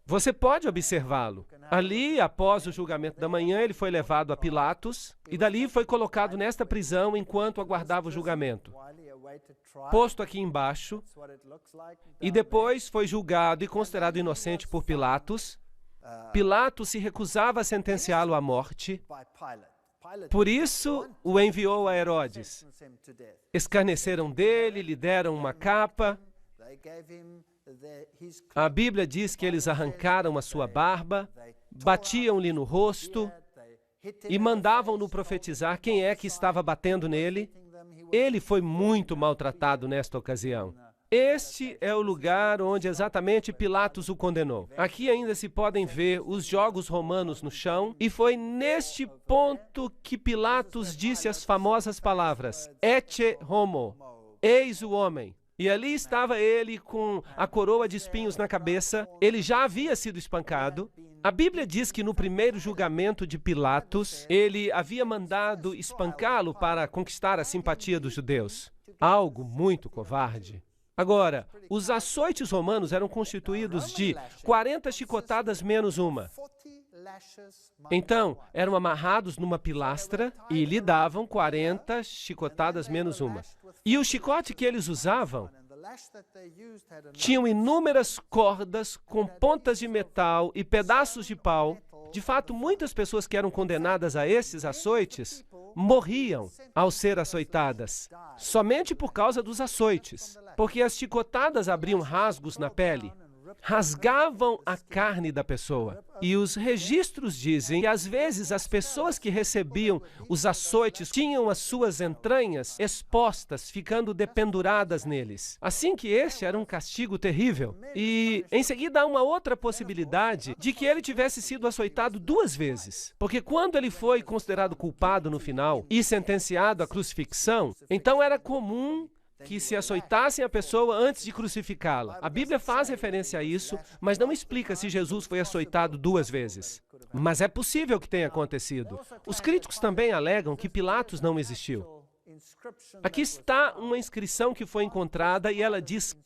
Você pode observá-lo. Ali, após o julgamento da manhã, ele foi levado a Pilatos e dali foi colocado nesta prisão enquanto aguardava o julgamento. Posto aqui embaixo, e depois foi julgado e considerado inocente por Pilatos. Pilatos se recusava a sentenciá-lo à morte. Por isso, o enviou a Herodes. Escarneceram dele, lhe deram uma capa. A Bíblia diz que eles arrancaram a sua barba, batiam-lhe no rosto e mandavam-no profetizar quem é que estava batendo nele. Ele foi muito maltratado nesta ocasião. Este é o lugar onde exatamente Pilatos o condenou. Aqui ainda se podem ver os jogos romanos no chão, e foi neste ponto que Pilatos disse as famosas palavras, Ecce homo, eis o homem. E ali estava ele com a coroa de espinhos na cabeça. Ele já havia sido espancado. A Bíblia diz que no primeiro julgamento de Pilatos, ele havia mandado espancá-lo para conquistar a simpatia dos judeus. Algo muito covarde. Agora, os açoites romanos eram constituídos de 40 chicotadas menos uma. Então, eram amarrados numa pilastra e lhe davam 40 chicotadas menos uma. E o chicote que eles usavam tinham inúmeras cordas com pontas de metal e pedaços de pau. De fato, muitas pessoas que eram condenadas a esses açoites morriam ao ser açoitadas, somente por causa dos açoites, porque as chicotadas abriam rasgos na pele, rasgavam a carne da pessoa. E os registros dizem que, às vezes, as pessoas que recebiam os açoites tinham as suas entranhas expostas, ficando dependuradas neles. Assim que este era um castigo terrível. E, em seguida, há uma outra possibilidade de que ele tivesse sido açoitado 2 vezes. Porque quando ele foi considerado culpado no final e sentenciado à crucifixão, então era comum que se açoitassem a pessoa antes de crucificá-la. A Bíblia faz referência a isso, mas não explica se Jesus foi açoitado 2 vezes. Mas é possível que tenha acontecido. Os críticos também alegam que Pilatos não existiu. Aqui está uma inscrição que foi encontrada e ela diz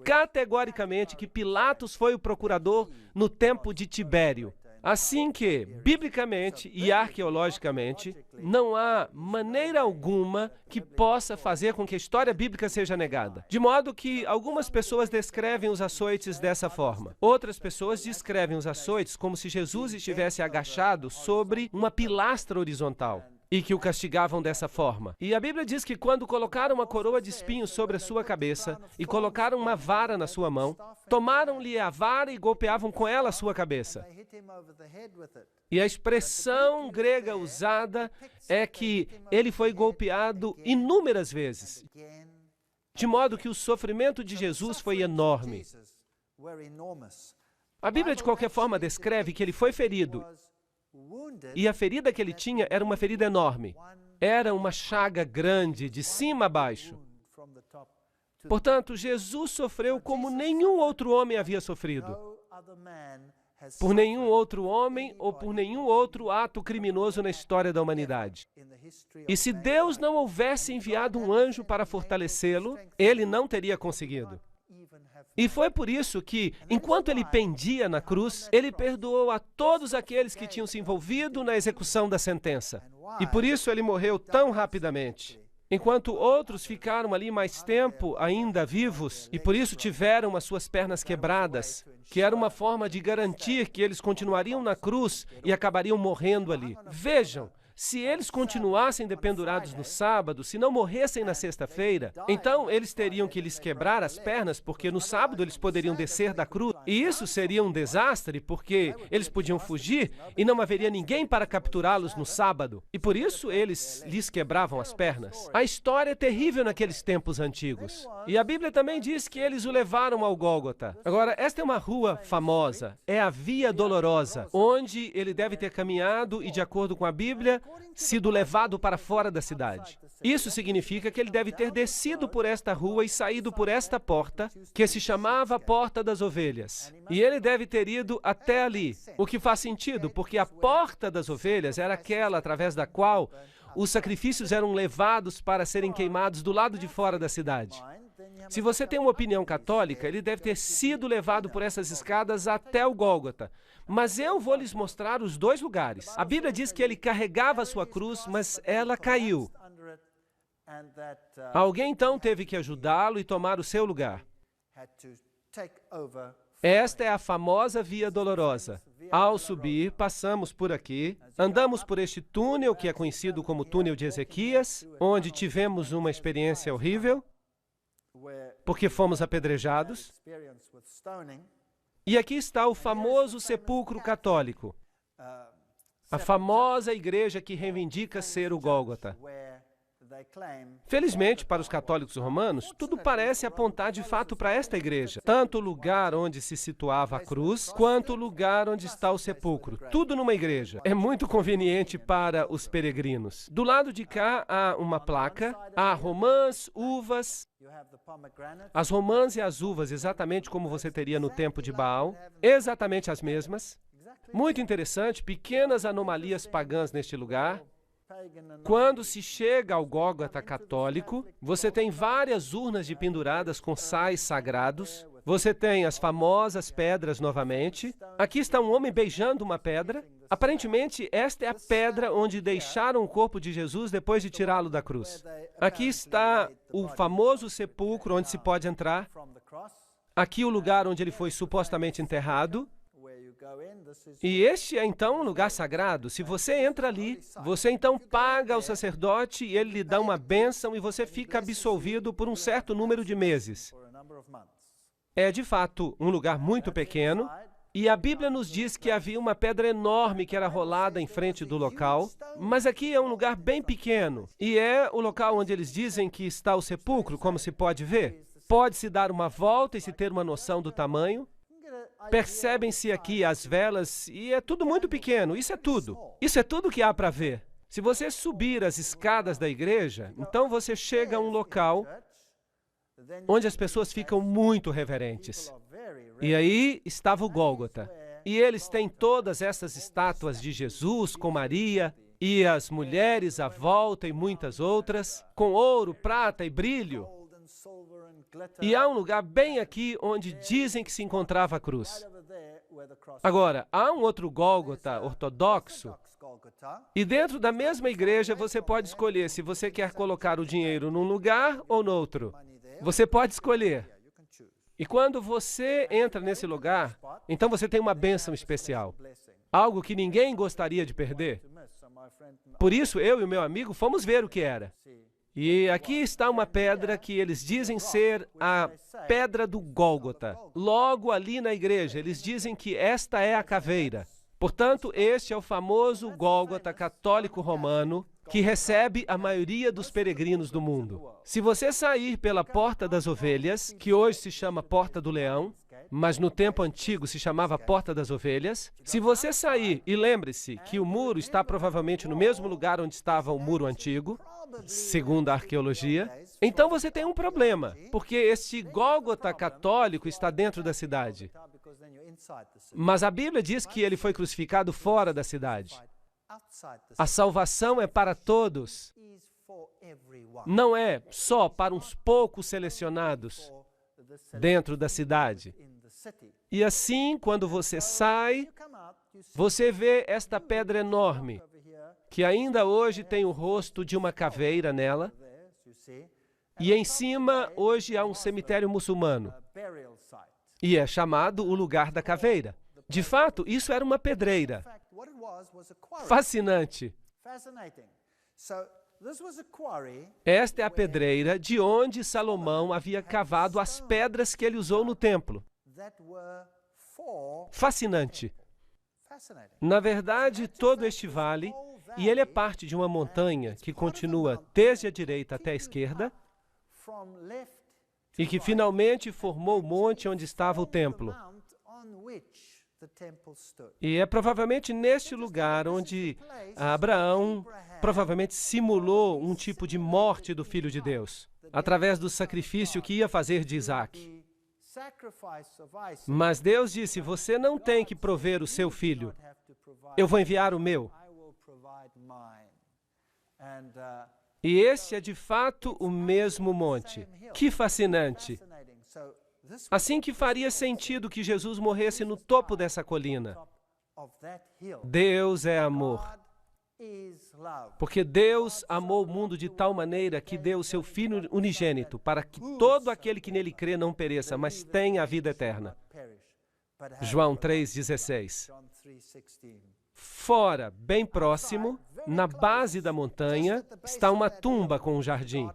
categoricamente que Pilatos foi o procurador no tempo de Tibério. Assim que, biblicamente e arqueologicamente, não há maneira alguma que possa fazer com que a história bíblica seja negada. De modo que algumas pessoas descrevem os açoites dessa forma. Outras pessoas descrevem os açoites como se Jesus estivesse agachado sobre uma pilastra horizontal e que o castigavam dessa forma. E a Bíblia diz que quando colocaram uma coroa de espinhos sobre a sua cabeça e colocaram uma vara na sua mão, tomaram-lhe a vara e golpeavam com ela a sua cabeça. E a expressão grega usada é que ele foi golpeado inúmeras vezes, de modo que o sofrimento de Jesus foi enorme. A Bíblia, de qualquer forma, descreve que ele foi ferido, e a ferida que ele tinha era uma ferida enorme. Era uma chaga grande, de cima a baixo. Portanto, Jesus sofreu como nenhum outro homem havia sofrido. Por nenhum outro homem ou por nenhum outro ato criminoso na história da humanidade. E se Deus não houvesse enviado um anjo para fortalecê-lo, ele não teria conseguido. E foi por isso que, enquanto ele pendia na cruz, ele perdoou a todos aqueles que tinham se envolvido na execução da sentença. E por isso ele morreu tão rapidamente. Enquanto outros ficaram ali mais tempo ainda vivos, e por isso tiveram as suas pernas quebradas, que era uma forma de garantir que eles continuariam na cruz e acabariam morrendo ali. Vejam, se eles continuassem dependurados no sábado, se não morressem na sexta-feira, então eles teriam que lhes quebrar as pernas, porque no sábado eles poderiam descer da cruz. E isso seria um desastre, porque eles podiam fugir e não haveria ninguém para capturá-los no sábado. E por isso eles lhes quebravam as pernas. A história é terrível naqueles tempos antigos. E a Bíblia também diz que eles o levaram ao Gólgota. Agora, esta é uma rua famosa, é a Via Dolorosa, onde ele deve ter caminhado e, de acordo com a Bíblia, sido levado para fora da cidade. Isso significa que ele deve ter descido por esta rua e saído por esta porta, que se chamava Porta das Ovelhas. E ele deve ter ido até ali, o que faz sentido, porque a Porta das Ovelhas era aquela através da qual os sacrifícios eram levados para serem queimados do lado de fora da cidade. Se você tem uma opinião católica, ele deve ter sido levado por essas escadas até o Gólgota. Mas eu vou lhes mostrar os 2 lugares. A Bíblia diz que ele carregava a sua cruz, mas ela caiu. Alguém então teve que ajudá-lo e tomar o seu lugar. Esta é a famosa Via Dolorosa. Ao subir, passamos por aqui, andamos por este túnel que é conhecido como Túnel de Ezequias, onde tivemos uma experiência horrível, porque fomos apedrejados. E aqui está o famoso sepulcro católico, a famosa igreja que reivindica ser o Gólgota. Felizmente, para os católicos romanos, tudo parece apontar de fato para esta igreja. Tanto o lugar onde se situava a cruz, quanto o lugar onde está o sepulcro. Tudo numa igreja. É muito conveniente para os peregrinos. Do lado de cá há uma placa, há romãs, uvas. As romãs e as uvas, exatamente como você teria no tempo de Baal, exatamente as mesmas. Muito interessante, pequenas anomalias pagãs neste lugar. Quando se chega ao Gólgota católico, você tem várias urnas de penduradas com sais sagrados. Você tem as famosas pedras novamente. Aqui está um homem beijando uma pedra. Aparentemente, esta é a pedra onde deixaram o corpo de Jesus depois de tirá-lo da cruz. Aqui está o famoso sepulcro onde se pode entrar. Aqui o lugar onde ele foi supostamente enterrado. E este é então um lugar sagrado. Se você entra ali, você então paga ao sacerdote e ele lhe dá uma bênção e você fica absolvido por um certo número de meses. É de fato um lugar muito pequeno e a Bíblia nos diz que havia uma pedra enorme que era rolada em frente do local, mas aqui é um lugar bem pequeno e é o local onde eles dizem que está o sepulcro, como se pode ver. Pode-se dar uma volta e se ter uma noção do tamanho. Percebem-se aqui as velas e é tudo muito pequeno, isso é tudo. Isso é tudo que há para ver. Se você subir as escadas da igreja, então você chega a um local onde as pessoas ficam muito reverentes. E aí estava o Gólgota. E eles têm todas essas estátuas de Jesus com Maria e as mulheres à volta e muitas outras, com ouro, prata e brilho. E há um lugar bem aqui onde dizem que se encontrava a cruz. Agora, há um outro Gólgota ortodoxo, e dentro da mesma igreja você pode escolher se você quer colocar o dinheiro num lugar ou no outro. Você pode escolher. E quando você entra nesse lugar, então você tem uma bênção especial. Algo que ninguém gostaria de perder. Por isso, eu e o meu amigo fomos ver o que era. E aqui está uma pedra que eles dizem ser a pedra do Gólgota. Logo ali na igreja, eles dizem que esta é a caveira. Portanto, este é o famoso Gólgota católico romano que recebe a maioria dos peregrinos do mundo. Se você sair pela Porta das Ovelhas, que hoje se chama Porta do Leão, mas no tempo antigo se chamava Porta das Ovelhas, se você sair, e lembre-se que o muro está provavelmente no mesmo lugar onde estava o muro antigo, segundo a arqueologia, então você tem um problema, porque este Gólgota católico está dentro da cidade. Mas a Bíblia diz que ele foi crucificado fora da cidade. A salvação é para todos. Não é só para uns poucos selecionados dentro da cidade. E assim, quando você sai, você vê esta pedra enorme, que ainda hoje tem o rosto de uma caveira nela, e em cima, hoje, há um cemitério muçulmano, e é chamado o lugar da caveira. De fato, isso era uma pedreira. Fascinante. Esta é a pedreira de onde Salomão havia cavado as pedras que ele usou no templo. Fascinante. Na verdade, todo este vale, e ele é parte de uma montanha que continua desde a direita até a esquerda, e que finalmente formou o monte onde estava o templo. E é provavelmente neste lugar onde Abraão provavelmente simulou um tipo de morte do Filho de Deus, através do sacrifício que ia fazer de Isaac. Mas Deus disse, você não tem que prover o seu filho, eu vou enviar o meu. E este é de fato o mesmo monte. Que fascinante! Assim que faria sentido que Jesus morresse no topo dessa colina. Deus é amor. Porque Deus amou o mundo de tal maneira que deu o seu Filho unigênito para que todo aquele que nele crê não pereça, mas tenha a vida eterna. João 3,16. Fora, bem próximo, na base da montanha, está uma tumba com um jardim.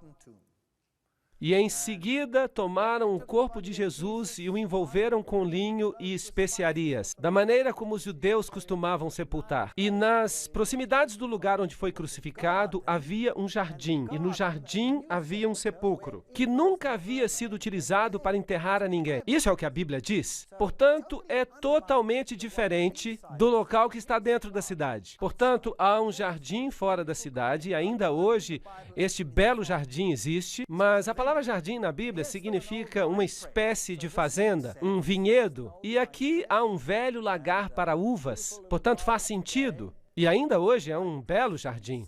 E em seguida tomaram o corpo de Jesus e o envolveram com linho e especiarias, da maneira como os judeus costumavam sepultar. E nas proximidades do lugar onde foi crucificado havia um jardim, e no jardim havia um sepulcro, que nunca havia sido utilizado para enterrar a ninguém. Isso é o que a Bíblia diz. Portanto, é totalmente diferente do local que está dentro da cidade. Portanto, há um jardim fora da cidade, e ainda hoje este belo jardim existe, mas a palavra jardim na Bíblia significa uma espécie de fazenda, um vinhedo, e aqui há um velho lagar para uvas, portanto faz sentido, e ainda hoje é um belo jardim.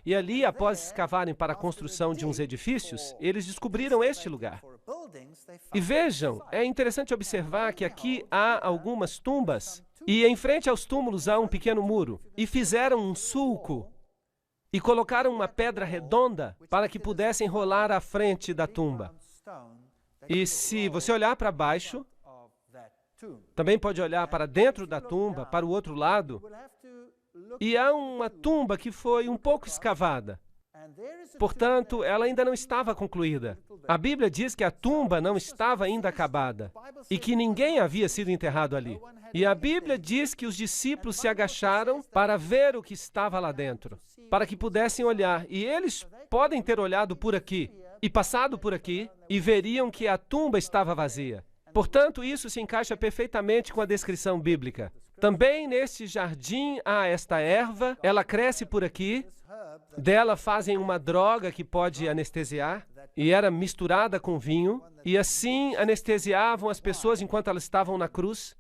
E ali, após escavarem para a construção de uns edifícios, eles descobriram este lugar. E vejam, é interessante observar que aqui há algumas tumbas, e em frente aos túmulos há um pequeno muro, e fizeram um sulco, e colocaram uma pedra redonda para que pudessem rolar à frente da tumba. E se você olhar para baixo, também pode olhar para dentro da tumba, para o outro lado, e há uma tumba que foi um pouco escavada. Portanto, ela ainda não estava concluída. A Bíblia diz que a tumba não estava ainda acabada e que ninguém havia sido enterrado ali. E a Bíblia diz que os discípulos se agacharam para ver o que estava lá dentro, para que pudessem olhar. E eles podem ter olhado por aqui e passado por aqui e veriam que a tumba estava vazia. Portanto, isso se encaixa perfeitamente com a descrição bíblica. Também neste jardim há esta erva, ela cresce por aqui, dela fazem uma droga que pode anestesiar, e era misturada com vinho, e assim anestesiavam as pessoas enquanto elas estavam na cruz,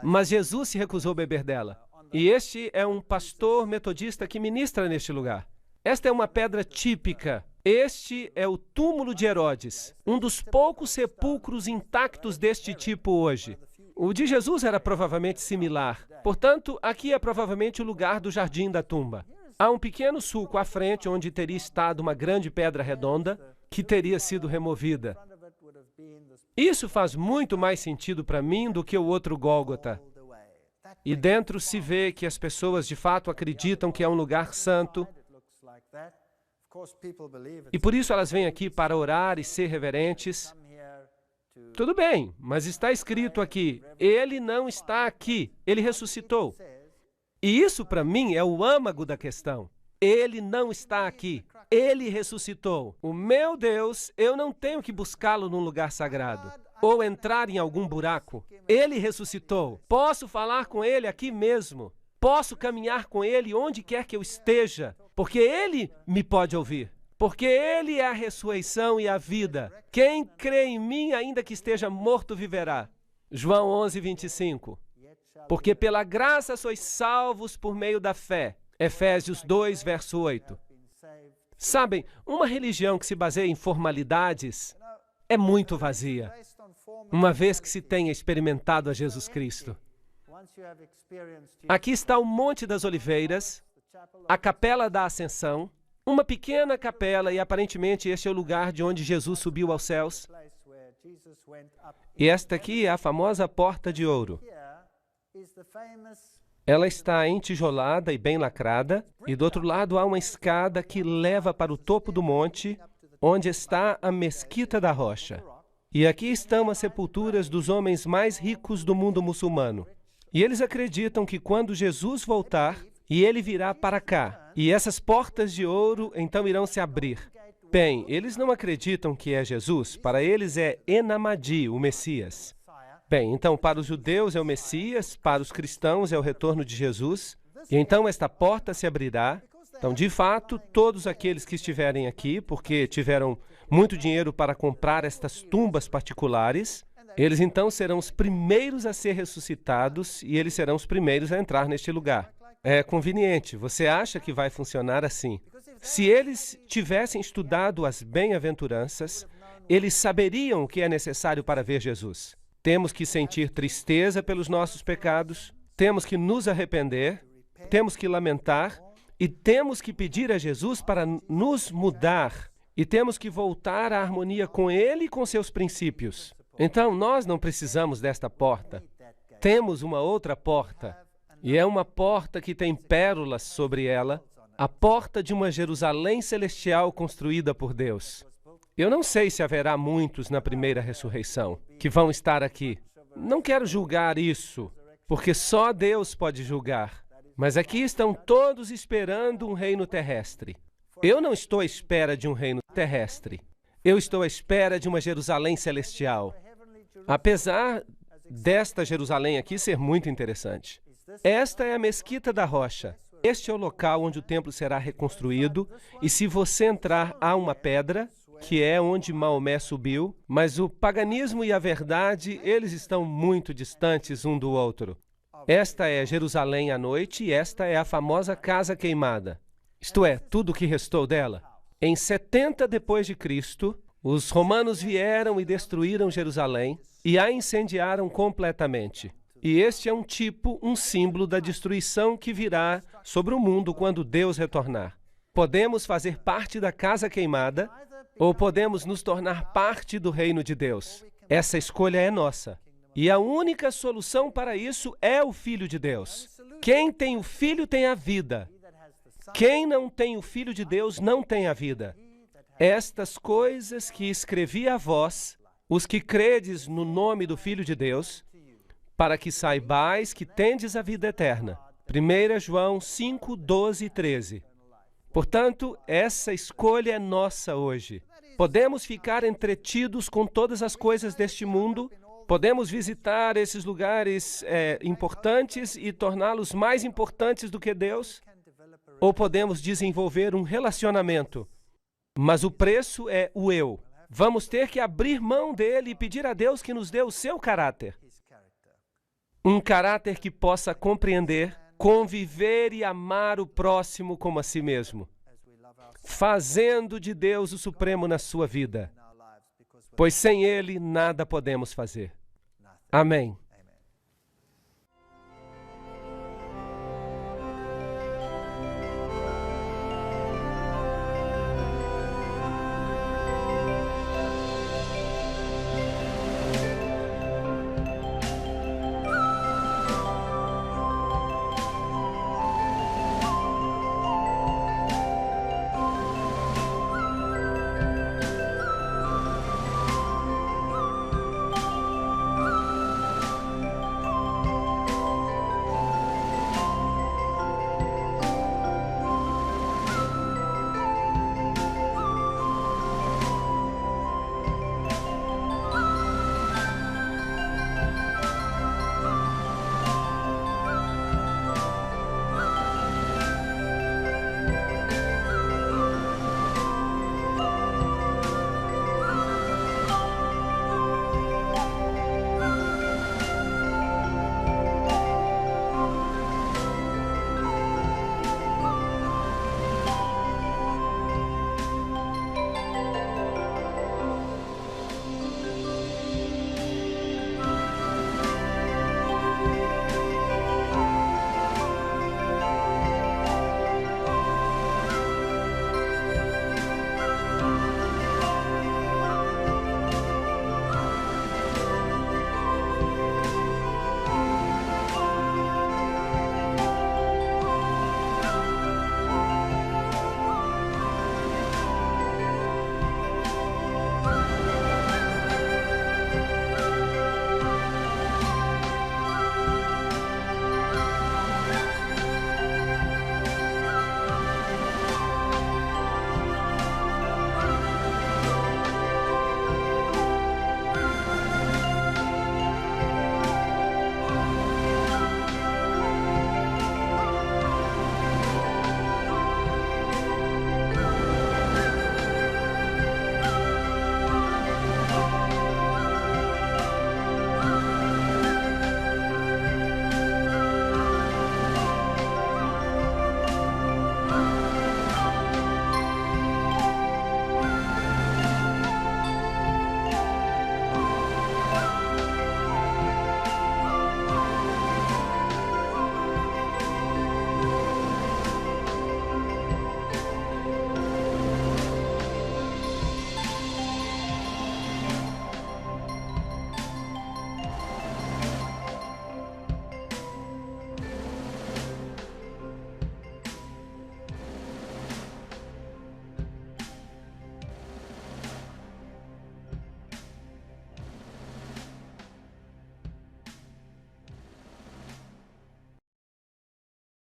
mas Jesus se recusou a beber dela. E este é um pastor metodista que ministra neste lugar. Esta é uma pedra típica. Este é o túmulo de Herodes, um dos poucos sepulcros intactos deste tipo hoje. O de Jesus era provavelmente similar. Portanto, aqui é provavelmente o lugar do jardim da tumba. Há um pequeno sulco à frente onde teria estado uma grande pedra redonda que teria sido removida. Isso faz muito mais sentido para mim do que o outro Gólgota. E dentro se vê que as pessoas de fato acreditam que é um lugar santo. E por isso elas vêm aqui para orar e ser reverentes. Tudo bem, mas está escrito aqui, ele não está aqui, ele ressuscitou. E isso para mim é o âmago da questão. Ele não está aqui, ele ressuscitou. O meu Deus, eu não tenho que buscá-lo num lugar sagrado ou entrar em algum buraco. Ele ressuscitou. Posso falar com ele aqui mesmo. Posso caminhar com ele onde quer que eu esteja, porque ele me pode ouvir. Porque ele é a ressurreição e a vida. Quem crê em mim, ainda que esteja morto, viverá. João 11:25. Porque pela graça sois salvos por meio da fé. Efésios 2, verso 8. Sabem, uma religião que se baseia em formalidades é muito vazia, uma vez que se tenha experimentado a Jesus Cristo. Aqui está o Monte das Oliveiras, a Capela da Ascensão, uma pequena capela, e aparentemente este é o lugar de onde Jesus subiu aos céus. E esta aqui é a famosa Porta de Ouro. Ela está entijolada e bem lacrada, e do outro lado há uma escada que leva para o topo do monte, onde está a Mesquita da Rocha. E aqui estão as sepulturas dos homens mais ricos do mundo muçulmano. E eles acreditam que quando Jesus voltar, e ele virá para cá, e essas portas de ouro então irão se abrir. Bem, eles não acreditam que é Jesus, para eles é Enamadi, o Messias. Bem, então para os judeus é o Messias, para os cristãos é o retorno de Jesus, e então esta porta se abrirá. Então, de fato, todos aqueles que estiverem aqui, porque tiveram muito dinheiro para comprar estas tumbas particulares, eles então serão os primeiros a ser ressuscitados e eles serão os primeiros a entrar neste lugar. É conveniente, você acha que vai funcionar assim? Se eles tivessem estudado as bem-aventuranças, eles saberiam o que é necessário para ver Jesus. Temos que sentir tristeza pelos nossos pecados, temos que nos arrepender, temos que lamentar e temos que pedir a Jesus para nos mudar e temos que voltar à harmonia com Ele e com seus princípios. Então, nós não precisamos desta porta. Temos uma outra porta, e é uma porta que tem pérolas sobre ela, a porta de uma Jerusalém celestial construída por Deus. Eu não sei se haverá muitos na primeira ressurreição que vão estar aqui. Não quero julgar isso, porque só Deus pode julgar. Mas aqui estão todos esperando um reino terrestre. Eu não estou à espera de um reino terrestre. Eu estou à espera de uma Jerusalém celestial. Apesar desta Jerusalém aqui ser muito interessante. Esta é a Mesquita da Rocha. Este é o local onde o templo será reconstruído, e se você entrar, há uma pedra, que é onde Maomé subiu, mas o paganismo e a verdade, eles estão muito distantes um do outro. Esta é Jerusalém à noite e esta é a famosa Casa Queimada. Isto é, tudo o que restou dela. Em 70 depois de Cristo, os romanos vieram e destruíram Jerusalém e a incendiaram completamente. E este é um tipo, um símbolo da destruição que virá sobre o mundo quando Deus retornar. Podemos fazer parte da Casa Queimada ou podemos nos tornar parte do reino de Deus. Essa escolha é nossa. E a única solução para isso é o Filho de Deus. Quem tem o Filho tem a vida. Quem não tem o Filho de Deus não tem a vida. Estas coisas que escrevi a vós, os que credes no nome do Filho de Deus, para que saibais que tendes a vida eterna. 1 João 5, 12 e 13. Portanto, essa escolha é nossa hoje. Podemos ficar entretidos com todas as coisas deste mundo, podemos visitar esses lugares importantes e torná-los mais importantes do que Deus, ou podemos desenvolver um relacionamento. Mas o preço é o eu. Vamos ter que abrir mão dele e pedir a Deus que nos dê o seu caráter. Um caráter que possa compreender, conviver e amar o próximo como a si mesmo, fazendo de Deus o supremo na sua vida, pois sem ele nada podemos fazer. Amém.